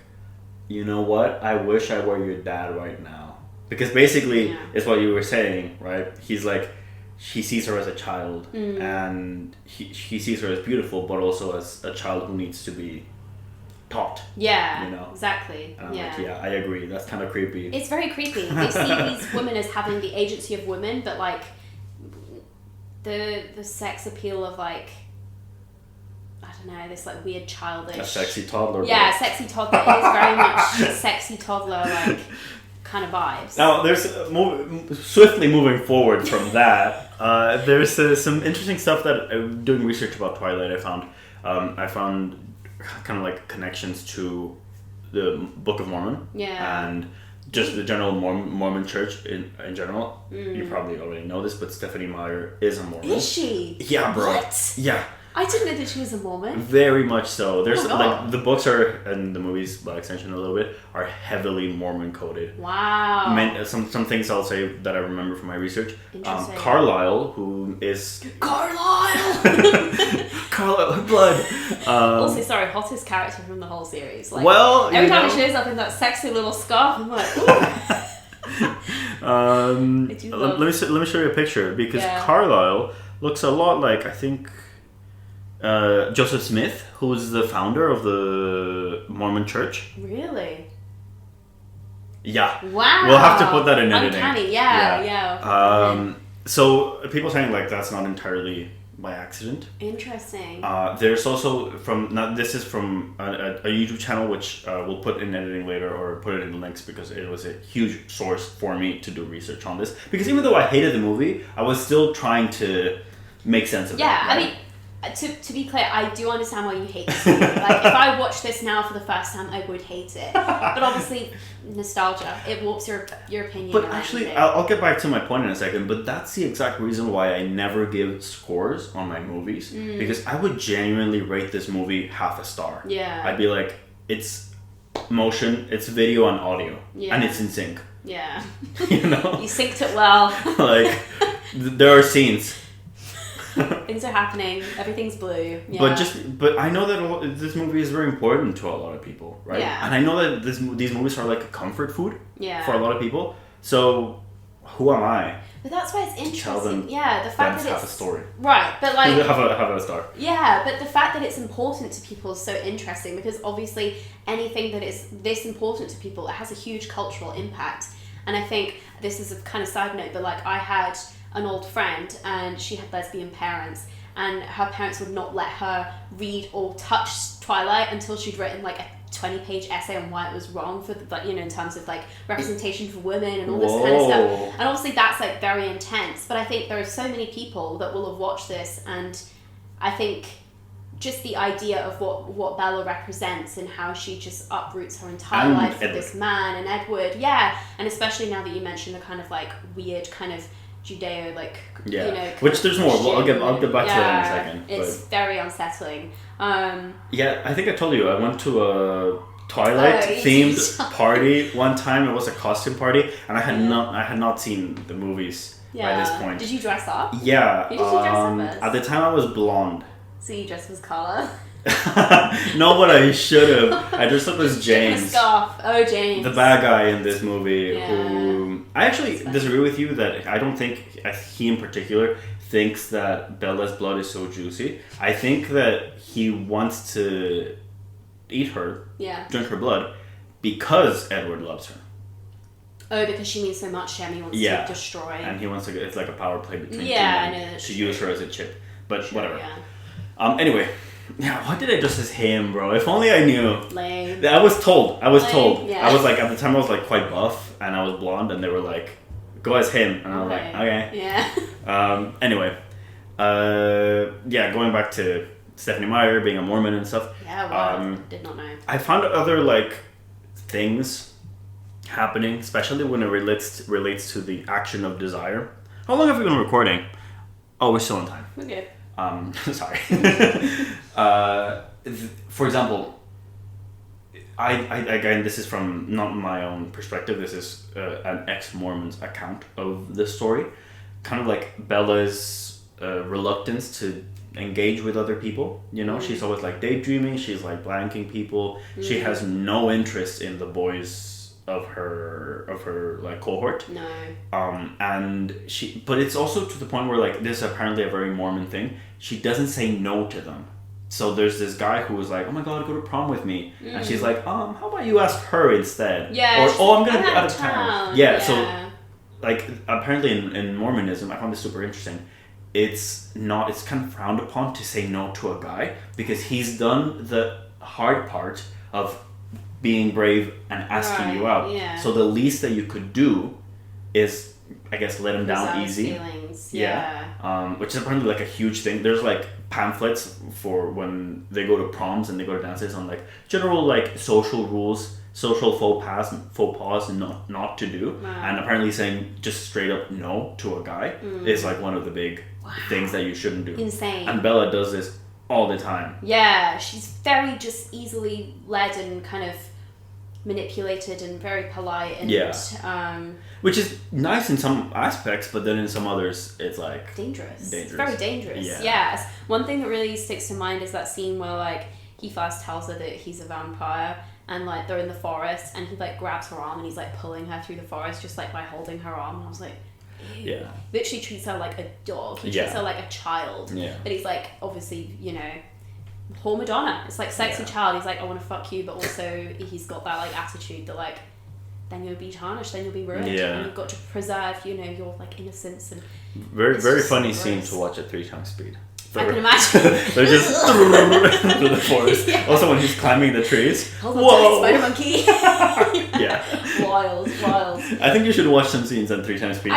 you know what? I wish I were your dad right now. Because basically, it's what you were saying, right? He's like, he sees her as a child, and he sees her as beautiful, but also as a child who needs to be taught. Yeah, you know? Exactly. And I'm like, I agree. That's kind of creepy. It's very creepy. They see these women as having the agency of women, but like the sex appeal of like, I don't know, this like weird childish. A sexy toddler. Yeah, sexy toddler. It is very much sexy toddler like kind of vibes. Now, there's swiftly moving forward from that. There's some interesting stuff that doing research about Twilight. I found kind of like connections to the Book of Mormon. Yeah. And just the general Mormon church in general. You probably already know this, but Stephanie Meyer is a Mormon. Is she? Yeah, bro. What? Yeah. I didn't know that she was a Mormon. Very much so. There's God. the books are, and the movies by extension a little bit, are heavily Mormon coded. Wow. Some things I'll say that I remember from my research. Interesting. Carlisle, who is Carlisle. Carlisle blood. Also, sorry, hottest character from the whole series. Like, well, every time he shows up in that sexy little scarf, I'm like, ooh. let me show you a picture because Carlisle looks a lot like, I think, Joseph Smith, who is the founder of the Mormon Church. Really? Yeah. Wow. We'll have to put that in editing. Uncanny, yeah. So people saying like that's not entirely by accident. Interesting. There's also this is from a YouTube channel which we'll put in editing later or put it in the links because it was a huge source for me to do research on this. Because even though I hated the movie, I was still trying to make sense of it. Yeah, right? I mean, to be clear, I do understand why you hate this movie. Like, if I watched this now for the first time, I would hate it. But obviously, nostalgia, it warps your opinion. But actually, I'll get back to my point in a second, but that's the exact reason why I never give scores on my movies. Because I would genuinely rate this movie half a star. Yeah. I'd be like, it's motion, it's video and audio, and it's in sync. Yeah. You know? You synced it well. Like, there are scenes. Things are happening. Everything's blue. Yeah. But I know that this movie is very important to a lot of people, right? Yeah. And I know that these movies are like a comfort food for a lot of people. So who am I? But that's why it's interesting. Tell them the fact that it's half a story. Right, but like have a star. Yeah, but the fact that it's important to people is so interesting because obviously anything that is this important to people, it has a huge cultural impact. And I think this is a kind of side note, but like I had an old friend and she had lesbian parents and her parents would not let her read or touch Twilight until she'd written like a 20-page essay on why it was wrong for the, in terms of like representation for women and all this kind of stuff. And obviously that's like very intense, but I think there are so many people that will have watched this, and I think just the idea of what Bella represents and how she just uproots her entire life for this man and Edward, and especially now that you mentioned the kind of like weird kind of Judeo which there's more. I'll get back to that in a second. It's very unsettling. I think I told you I went to a Twilight themed party one time. It was a costume party, and I had not seen the movies by this point. Did you dress up? Yeah. Who did you dress up as? At the time, I was blonde. So you dressed as Carla? No, but I should have. I dressed up as James. A scarf. Oh, James. The bad guy in this movie who... I actually disagree with you that I don't think he in particular thinks that Bella's blood is so juicy. I think that he wants to eat her, drink her blood, because Edward loves her. Oh, because she means so much to him, he wants to destroy. And he wants to... It's like a power play between I know that's to use her as a chip. But whatever. Yeah. Anyway, Yeah, why did I just as him, bro? If only I knew. Lame. I was told. Yeah. I was like, at the time I was like quite buff and I was blonde and they were like, go as him. And I was like, okay. Yeah. Anyway. Yeah, going back to Stephanie Meyer being a Mormon and stuff. Yeah, wow. Did not know. I found other like things happening, especially when it relates to the action of desire. How long have we been recording? Oh, we're still on time. Okay. Sorry. For example, I again, this is from not my own perspective. This is an ex-Mormon's account of the story. Kind of like Bella's reluctance to engage with other people. You know, she's always like daydreaming. She's like blanking people. She has no interest in the boys of her like cohort. No. But it's also to the point where like this is apparently a very Mormon thing. She doesn't say no to them. So there's this guy who was like, oh my god, go to prom with me. And she's like, how about you ask her instead? Yeah. Or I'm gonna be out of town. Yeah. So like apparently in Mormonism, I found this super interesting. It's kind of frowned upon to say no to a guy because he's done the hard part of being brave and asking you out. Yeah. So the least that you could do is, I guess, let him down easy. Feelings. Yeah. Which is apparently like a huge thing. There's like pamphlets for when they go to proms and they go to dances on like general like social rules, social faux pas not to do. Wow. And apparently saying just straight up no to a guy is like one of the big things that you shouldn't do. Insane. And Bella does this all the time. Yeah, she's very just easily led and kind of manipulated and very polite and which is nice in some aspects, but then in some others it's like dangerous. It's very dangerous. Yeah. Yes. One thing that really sticks to mind is that scene where like he first tells her that he's a vampire and like they're in the forest and he like grabs her arm and he's like pulling her through the forest just like by holding her arm, and I was like, ew. Yeah. Literally treats her like a dog. He treats her like a child. Yeah. But he's like obviously, you know, poor Madonna. It's like sexy child. He's like, I want to fuck you, but also he's got that like attitude that like, then you'll be tarnished, then you'll be ruined, and you've got to preserve, you know, your like innocence and. Very funny scene to watch at 3 times speed. I can imagine. They're just through the forest. Yeah. Also, when he's climbing the trees. Hold on, spider monkey. Yeah. Wild. I think you should watch some scenes at 3 times speed,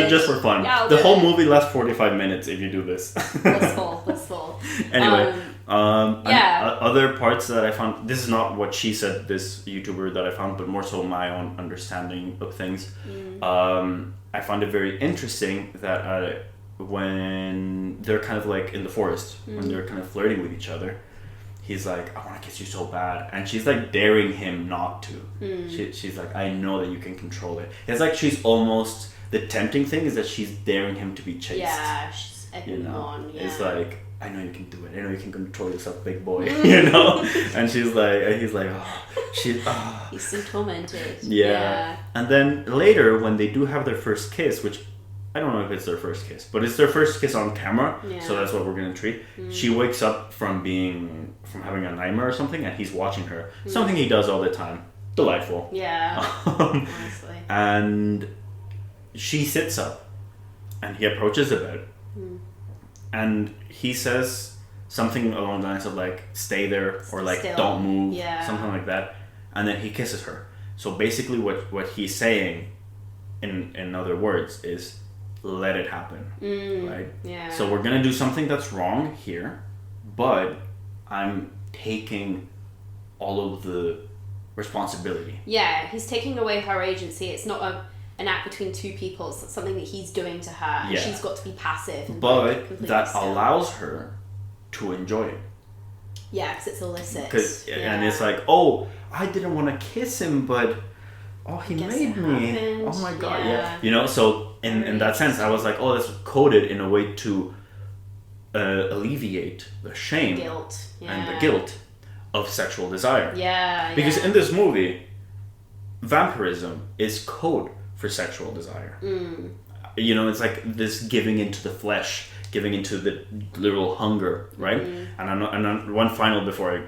just for fun. Yeah, the whole movie lasts 45 minutes if you do this. Blissful. Anyway, other parts that I found. This is not what she said. This YouTuber that I found, but more so my own understanding of things. I found it very interesting that when they're kind of like in the forest, when they're kind of flirting with each other, he's like, I want to kiss you so bad, and she's like daring him not to. She's like, I know that you can control it. It's like she's almost, the tempting thing is that she's daring him to be chaste. Yeah, she's egging on. Yeah. It's like, I know you can do it. I know you can control yourself, big boy. You know. And he's like, oh, he's so tormented. Yeah. And then later, when they do have their first kiss, which I don't know if it's their first kiss, but it's their first kiss on camera, so that's what we're gonna treat. She wakes up from having a nightmare or something, and he's watching her. Something he does all the time. Delightful. Yeah. Honestly. And she sits up, and he approaches the bed, and he says something along the lines of like, "Stay there," or like, Still. "Don't move," something like that, and then he kisses her. So basically, what he's saying, in other words, is, let it happen, right? Yeah. So we're gonna do something that's wrong here, but I'm taking all of the responsibility. Yeah, he's taking away her agency. It's not an act between two people. It's something that he's doing to her, and she's got to be passive. And but that allows her to enjoy it. Yeah, because it's illicit. And it's like, oh, I didn't want to kiss him, but he made me. Happened. Oh my god, yeah. You know, so in that sense, I was like, oh, that's coded in a way to alleviate the shame and the guilt of sexual desire. Yeah. Because in this movie, vampirism is code for sexual desire. You know, it's like this giving into the flesh, giving into the literal hunger, right? And one final, before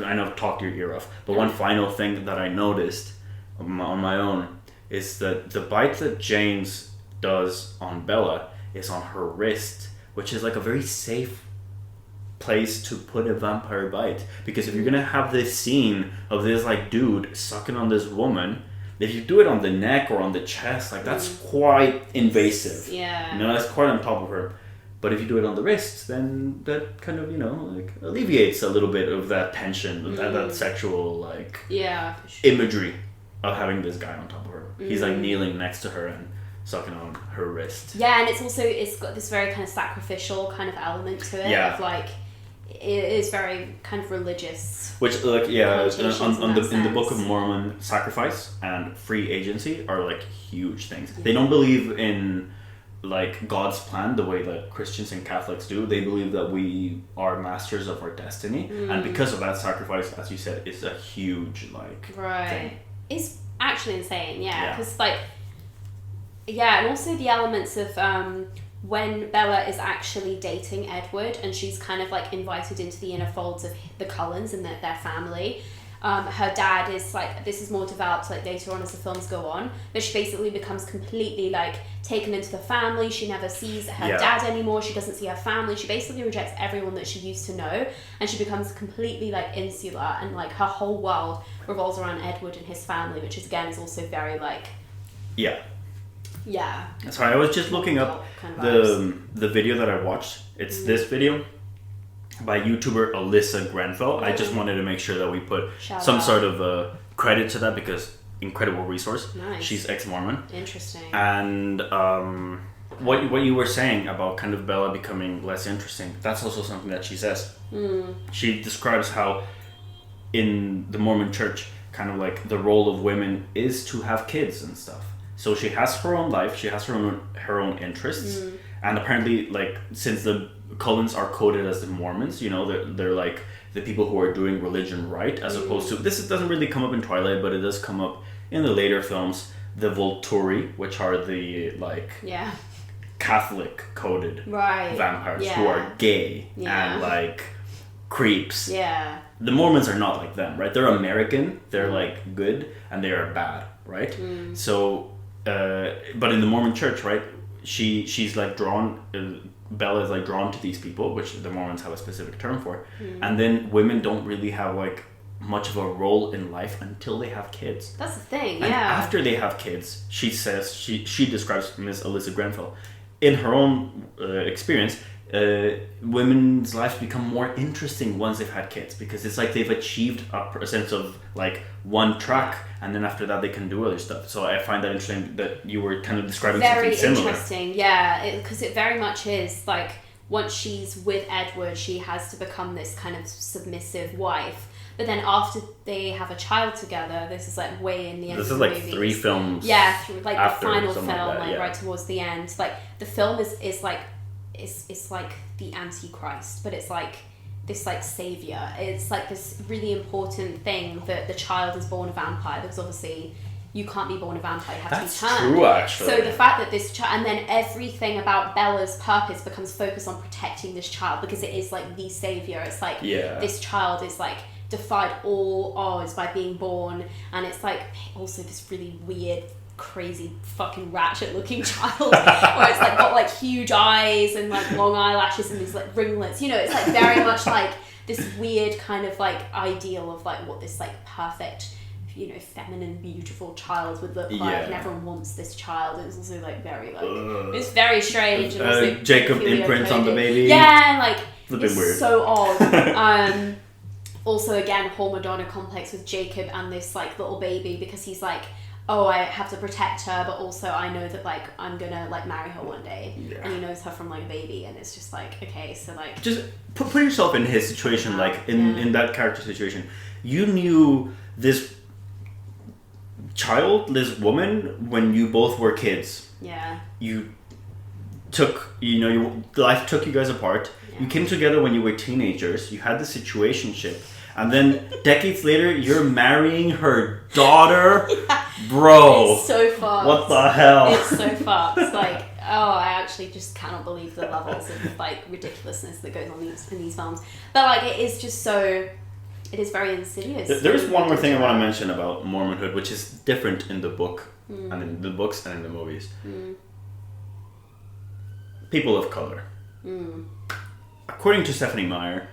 I know I've talked your ear off, but one final thing that I noticed on my own is that the bite that James does on Bella is on her wrist, which is like a very safe place to put a vampire bite, because if you're gonna have this scene of this like dude sucking on this woman, if you do it on the neck or on the chest, like that's quite invasive. Yeah. You know, that's quite on top of her. But if you do it on the wrist, then that kind of, you know, like alleviates a little bit of that tension, that sexual like for sure. imagery of having this guy on top of her. He's like kneeling next to her and sucking on her wrist. Yeah, and it's got this very kind of sacrificial kind of element to it. Yeah. Of like, it is very kind of religious. Which, like, yeah, connotations in the Book of Mormon, sacrifice and free agency are like huge things. Yeah. They don't believe in like God's plan the way that Christians and Catholics do. They believe that we are masters of our destiny, and because of that, sacrifice, as you said, is a huge like thing. It's actually insane, because like, and also the elements of when Bella is actually dating Edward and she's kind of like invited into the inner folds of the Cullens and their family. Her dad is like, this is more developed like later on as the films go on, but she basically becomes completely like taken into the family. She never sees her dad anymore. She doesn't see her family. She basically rejects everyone that she used to know, and she becomes completely like insular, and like her whole world revolves around Edward and his family, which is again is also very like Sorry, I was just looking up kind of the video that I watched. It's this video by YouTuber Alyssa Grenfell. I just wanted to make sure that we put some sort of credit to that, because incredible resource. Nice. She's ex-Mormon. Interesting. And what you were saying about kind of Bella becoming less interesting, that's also something that she says. She describes how in the Mormon church, kind of like the role of women is to have kids and stuff. So she has her own life, she has her own interests, and apparently, like, since the Cullens are coded as the Mormons, you know, they're like the people who are doing religion right, as opposed to, this doesn't really come up in Twilight, but it does come up in the later films, the Volturi, which are the like Catholic coded vampires who are gay and like creeps. Yeah. The Mormons are not like them, right? They're American, they're like good, and they are bad, right? So but in the Mormon church, right, she's like drawn, Bella is like drawn to these people, which the Mormons have a specific term for, and then women don't really have like much of a role in life until they have kids. That's the thing, and after they have kids, she says, she describes Miss Alyssa Grenfell, in her own experience, women's lives become more interesting once they've had kids, because it's like they've achieved a sense of like one track, and then after that they can do other stuff. So I find that interesting that you were kind of describing something similar. Very interesting, yeah, because it very much is like, once she's with Edward, she has to become this kind of submissive wife. But then after they have a child together, this is like way in the end. This of is the like movies. 3 films. Yeah, like the final film, like that, right towards the end. Like the film is like it's like the Antichrist, but it's like this like savior. It's like this really important thing that the child is born a vampire, because obviously you can't be born a vampire, you have That's to be turned. true, actually. So the fact that this child, and then everything about Bella's purpose becomes focused on protecting this child, because it is like the savior. It's like this child is like defied all odds by being born, and it's like also this really weird, crazy, fucking ratchet looking child where it's like got like huge eyes and like long eyelashes and these like ringlets, you know. It's like very much like this weird kind of like ideal of like what this like perfect, you know, feminine, beautiful child would look like, and everyone wants this child. It's also like very like it's very strange, and also Jacob imprints on the baby. Yeah, like it's weird. So odd. Also, again, whole Madonna complex with Jacob and this like little baby, because he's like, oh, I have to protect her, but also I know that like I'm gonna like marry her one day, and he knows her from like a baby, and it's just like, okay, so like just put yourself in his situation, like in that character situation. You knew this child, this woman, when you both were kids. Yeah. You took, you know, life took you guys apart. Yeah. You came together when you were teenagers. You had the situationship. And then decades later, you're marrying her daughter. Bro. It's so fucked. What the hell? It's so fucked. It's like, oh, I actually just cannot believe the levels of like ridiculousness that goes on in these films. But like, it is just so, it is very insidious. There's one more thing I want to mention about Mormonhood, which is different in the book, and in the books and in the movies. People of color. according to Stephanie Meyer,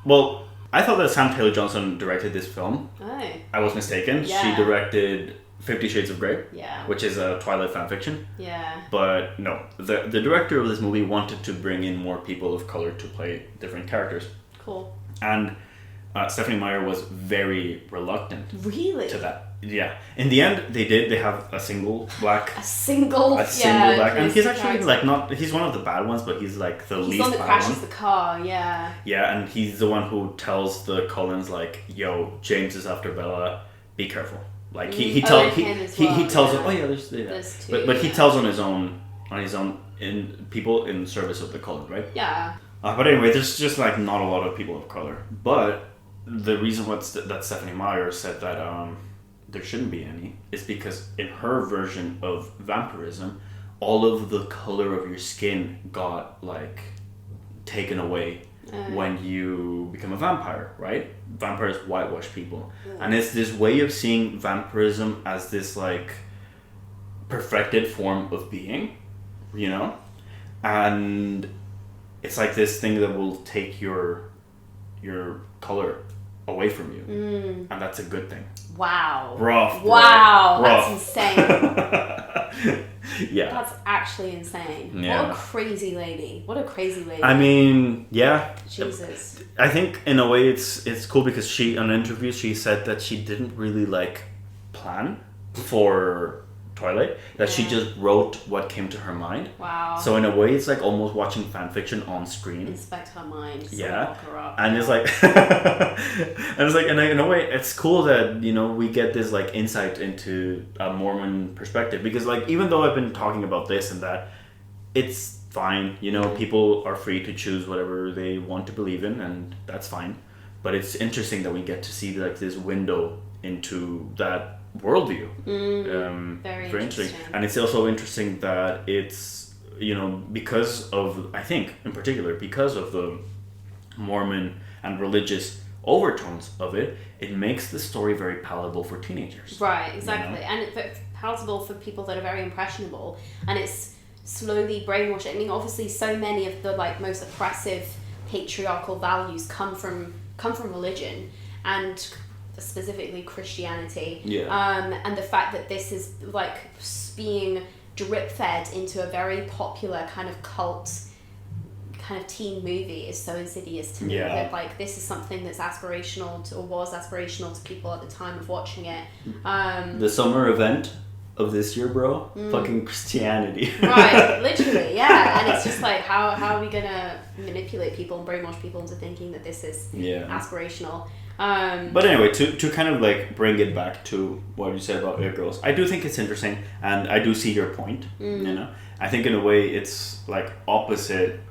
well, I thought that Sam Taylor Johnson directed this film. Oh. I was mistaken. Yeah. She directed 50 Shades of Grey, which is a Twilight fanfiction. Yeah. But no, the director of this movie wanted to bring in more people of color to play different characters. Cool. And Stephanie Meyer was very reluctant. Really? To that. Yeah. In the end, they have a single black. A single black. And he's actually like not, he's one of the bad ones, but he's like the least bad one. He's the one that crashes the car, yeah. Yeah, and he's the one who tells the Cullens like, yo, James is after Bella, be careful. Like he tells them, oh yeah, there's two, but he tells on his own in people in service of the Cullen, right? Yeah. But anyway, there's just like not a lot of people of color. But the reason that Stephanie Meyer said that there shouldn't be any is because in her version of vampirism, all of the color of your skin got like taken away when you become a vampire, right? Vampires whitewash people. And it's this way of seeing vampirism as this like perfected form of being, you know? And it's like this thing that will take your color away from you. And that's a good thing. Wow. Rough. Wow, Rough. That's insane. Yeah. That's actually insane. Yeah. What a crazy lady. I mean, yeah. Jesus. I think in a way it's cool because she, in an interview, she said that she didn't really like plan for Twilight, that she just wrote what came to her mind. Wow. So in a way it's like almost watching fan fiction on screen. Inspect her mind. Yeah. Lock her up. And it's like and in a way it's cool that, you know, we get this like insight into a Mormon perspective, because like even though I've been talking about this and that, it's fine, you know, people are free to choose whatever they want to believe in, and that's fine. But it's interesting that we get to see like this window into that worldview. Very interesting. And it's also interesting that it's, you know, because of, I think in particular because of the Mormon and religious overtones of it, it makes the story very palatable for teenagers. Right, exactly. You know? And it's palatable for people that are very impressionable, and it's slowly brainwashing. I mean, obviously so many of the like most oppressive patriarchal values come from religion, and specifically Christianity. And the fact that this is like being drip fed into a very popular kind of cult kind of teen movie is so insidious to me. That like this is something that's aspirational to, or was aspirational to people at the time of watching it. The summer event of this year, bro, fucking Christianity. Right, literally, yeah. And it's just like how are we gonna manipulate people and brainwash people into thinking that this is aspirational? But anyway, to kind of like bring it back to what you said about It Girls, I do think it's interesting, and I do see your point. You know, I think in a way it's like opposite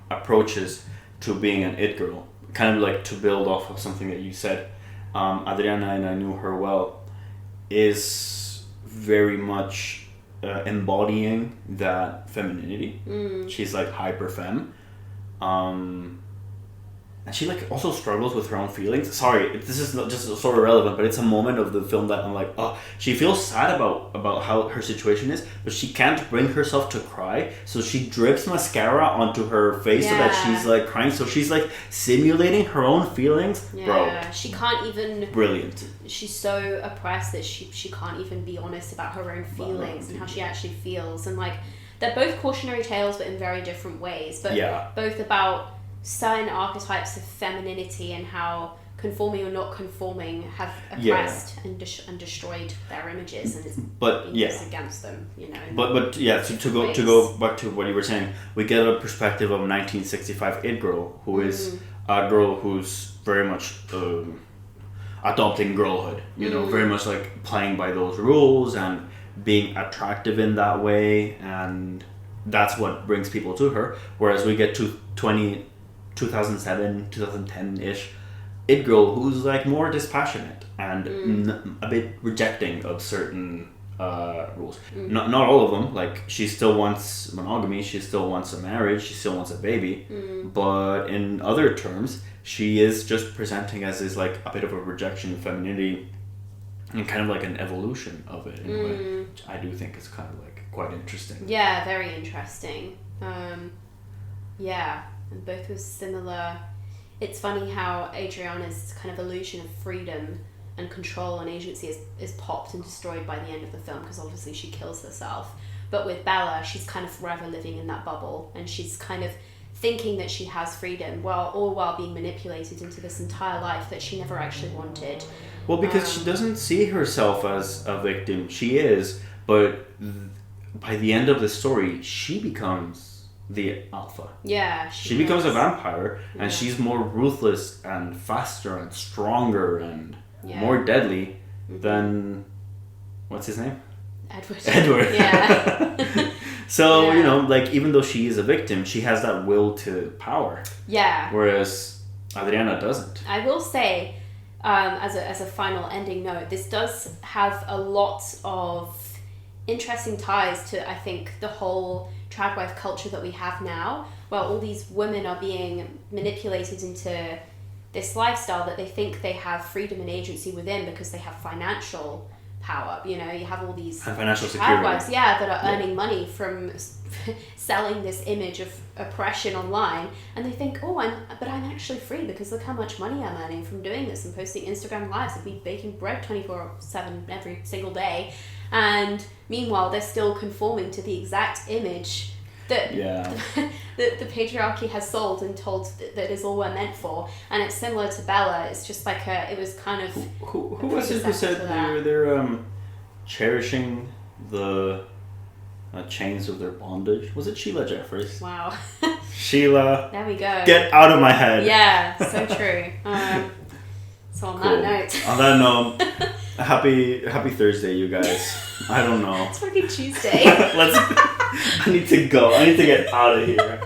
approaches to being an It Girl, kind of like to build off of something that you said. Adriana, and I knew her well, is very much embodying that femininity. She's like hyper femme. And she like also struggles with her own feelings. Sorry, this is not just sort of relevant, but it's a moment of the film that I'm like, oh, she feels sad about how her situation is, but she can't bring herself to cry, so she drips mascara onto her face so that she's like crying. So she's like simulating her own feelings. Yeah, bro. She can't even. Brilliant. She's so oppressed that she can't even be honest about her own feelings and how she actually feels. And like they're both cautionary tales, but in very different ways. But both about certain archetypes of femininity and how conforming or not conforming have oppressed and destroyed their images, and it's being used against them, you know. But to go back to what you were saying, we get a perspective of a 1965 It Girl who is a girl who's very much adopting girlhood, you know, very much like playing by those rules and being attractive in that way, and that's what brings people to her. Whereas we get to 2007, 2010-ish It Girl who's like more dispassionate and a bit rejecting of certain rules. Not all of them. Like she still wants monogamy, she still wants a marriage, she still wants a baby. But in other terms, she is just presenting as is like a bit of a rejection of femininity and kind of like an evolution of it in a way, which I do think is kind of like quite interesting. Yeah, very interesting. and both with similar. It's funny how Adriana's kind of illusion of freedom and control and agency is popped and destroyed by the end of the film, because obviously she kills herself. But with Bella, she's kind of forever living in that bubble, and she's kind of thinking that she has freedom, while being manipulated into this entire life that she never actually wanted. Well, because she doesn't see herself as a victim. She is, but by the end of the story, she becomes the alpha. Yeah, she becomes a vampire, and she's more ruthless and faster and stronger and more deadly than what's his name? Edward. Yeah. So, like, even though she is a victim, she has that will to power. Yeah. Whereas Adriana doesn't. I will say, as a final ending note, this does have a lot of interesting ties to, I think, the whole trad wife culture that we have now, where all these women are being manipulated into this lifestyle that they think they have freedom and agency within because they have financial power. You have all these financial security wives, that are earning money from selling this image of oppression online, and they think, I'm actually free because look how much money I'm earning from doing this and posting Instagram lives and be baking bread 24/7 every single day, and meanwhile they're still conforming to the exact image that the patriarchy has sold and told that is all we're meant for. And it's similar to Bella. It's just like it was kind of who was it who said they're cherishing the chains of their bondage? Was it Sheila Jeffries? Wow. Sheila, there we go, get out of my head. Yeah, so true. So on that note, on that note, happy Thursday, you guys. I don't know. It's fucking Tuesday. I need to go. I need to get out of here.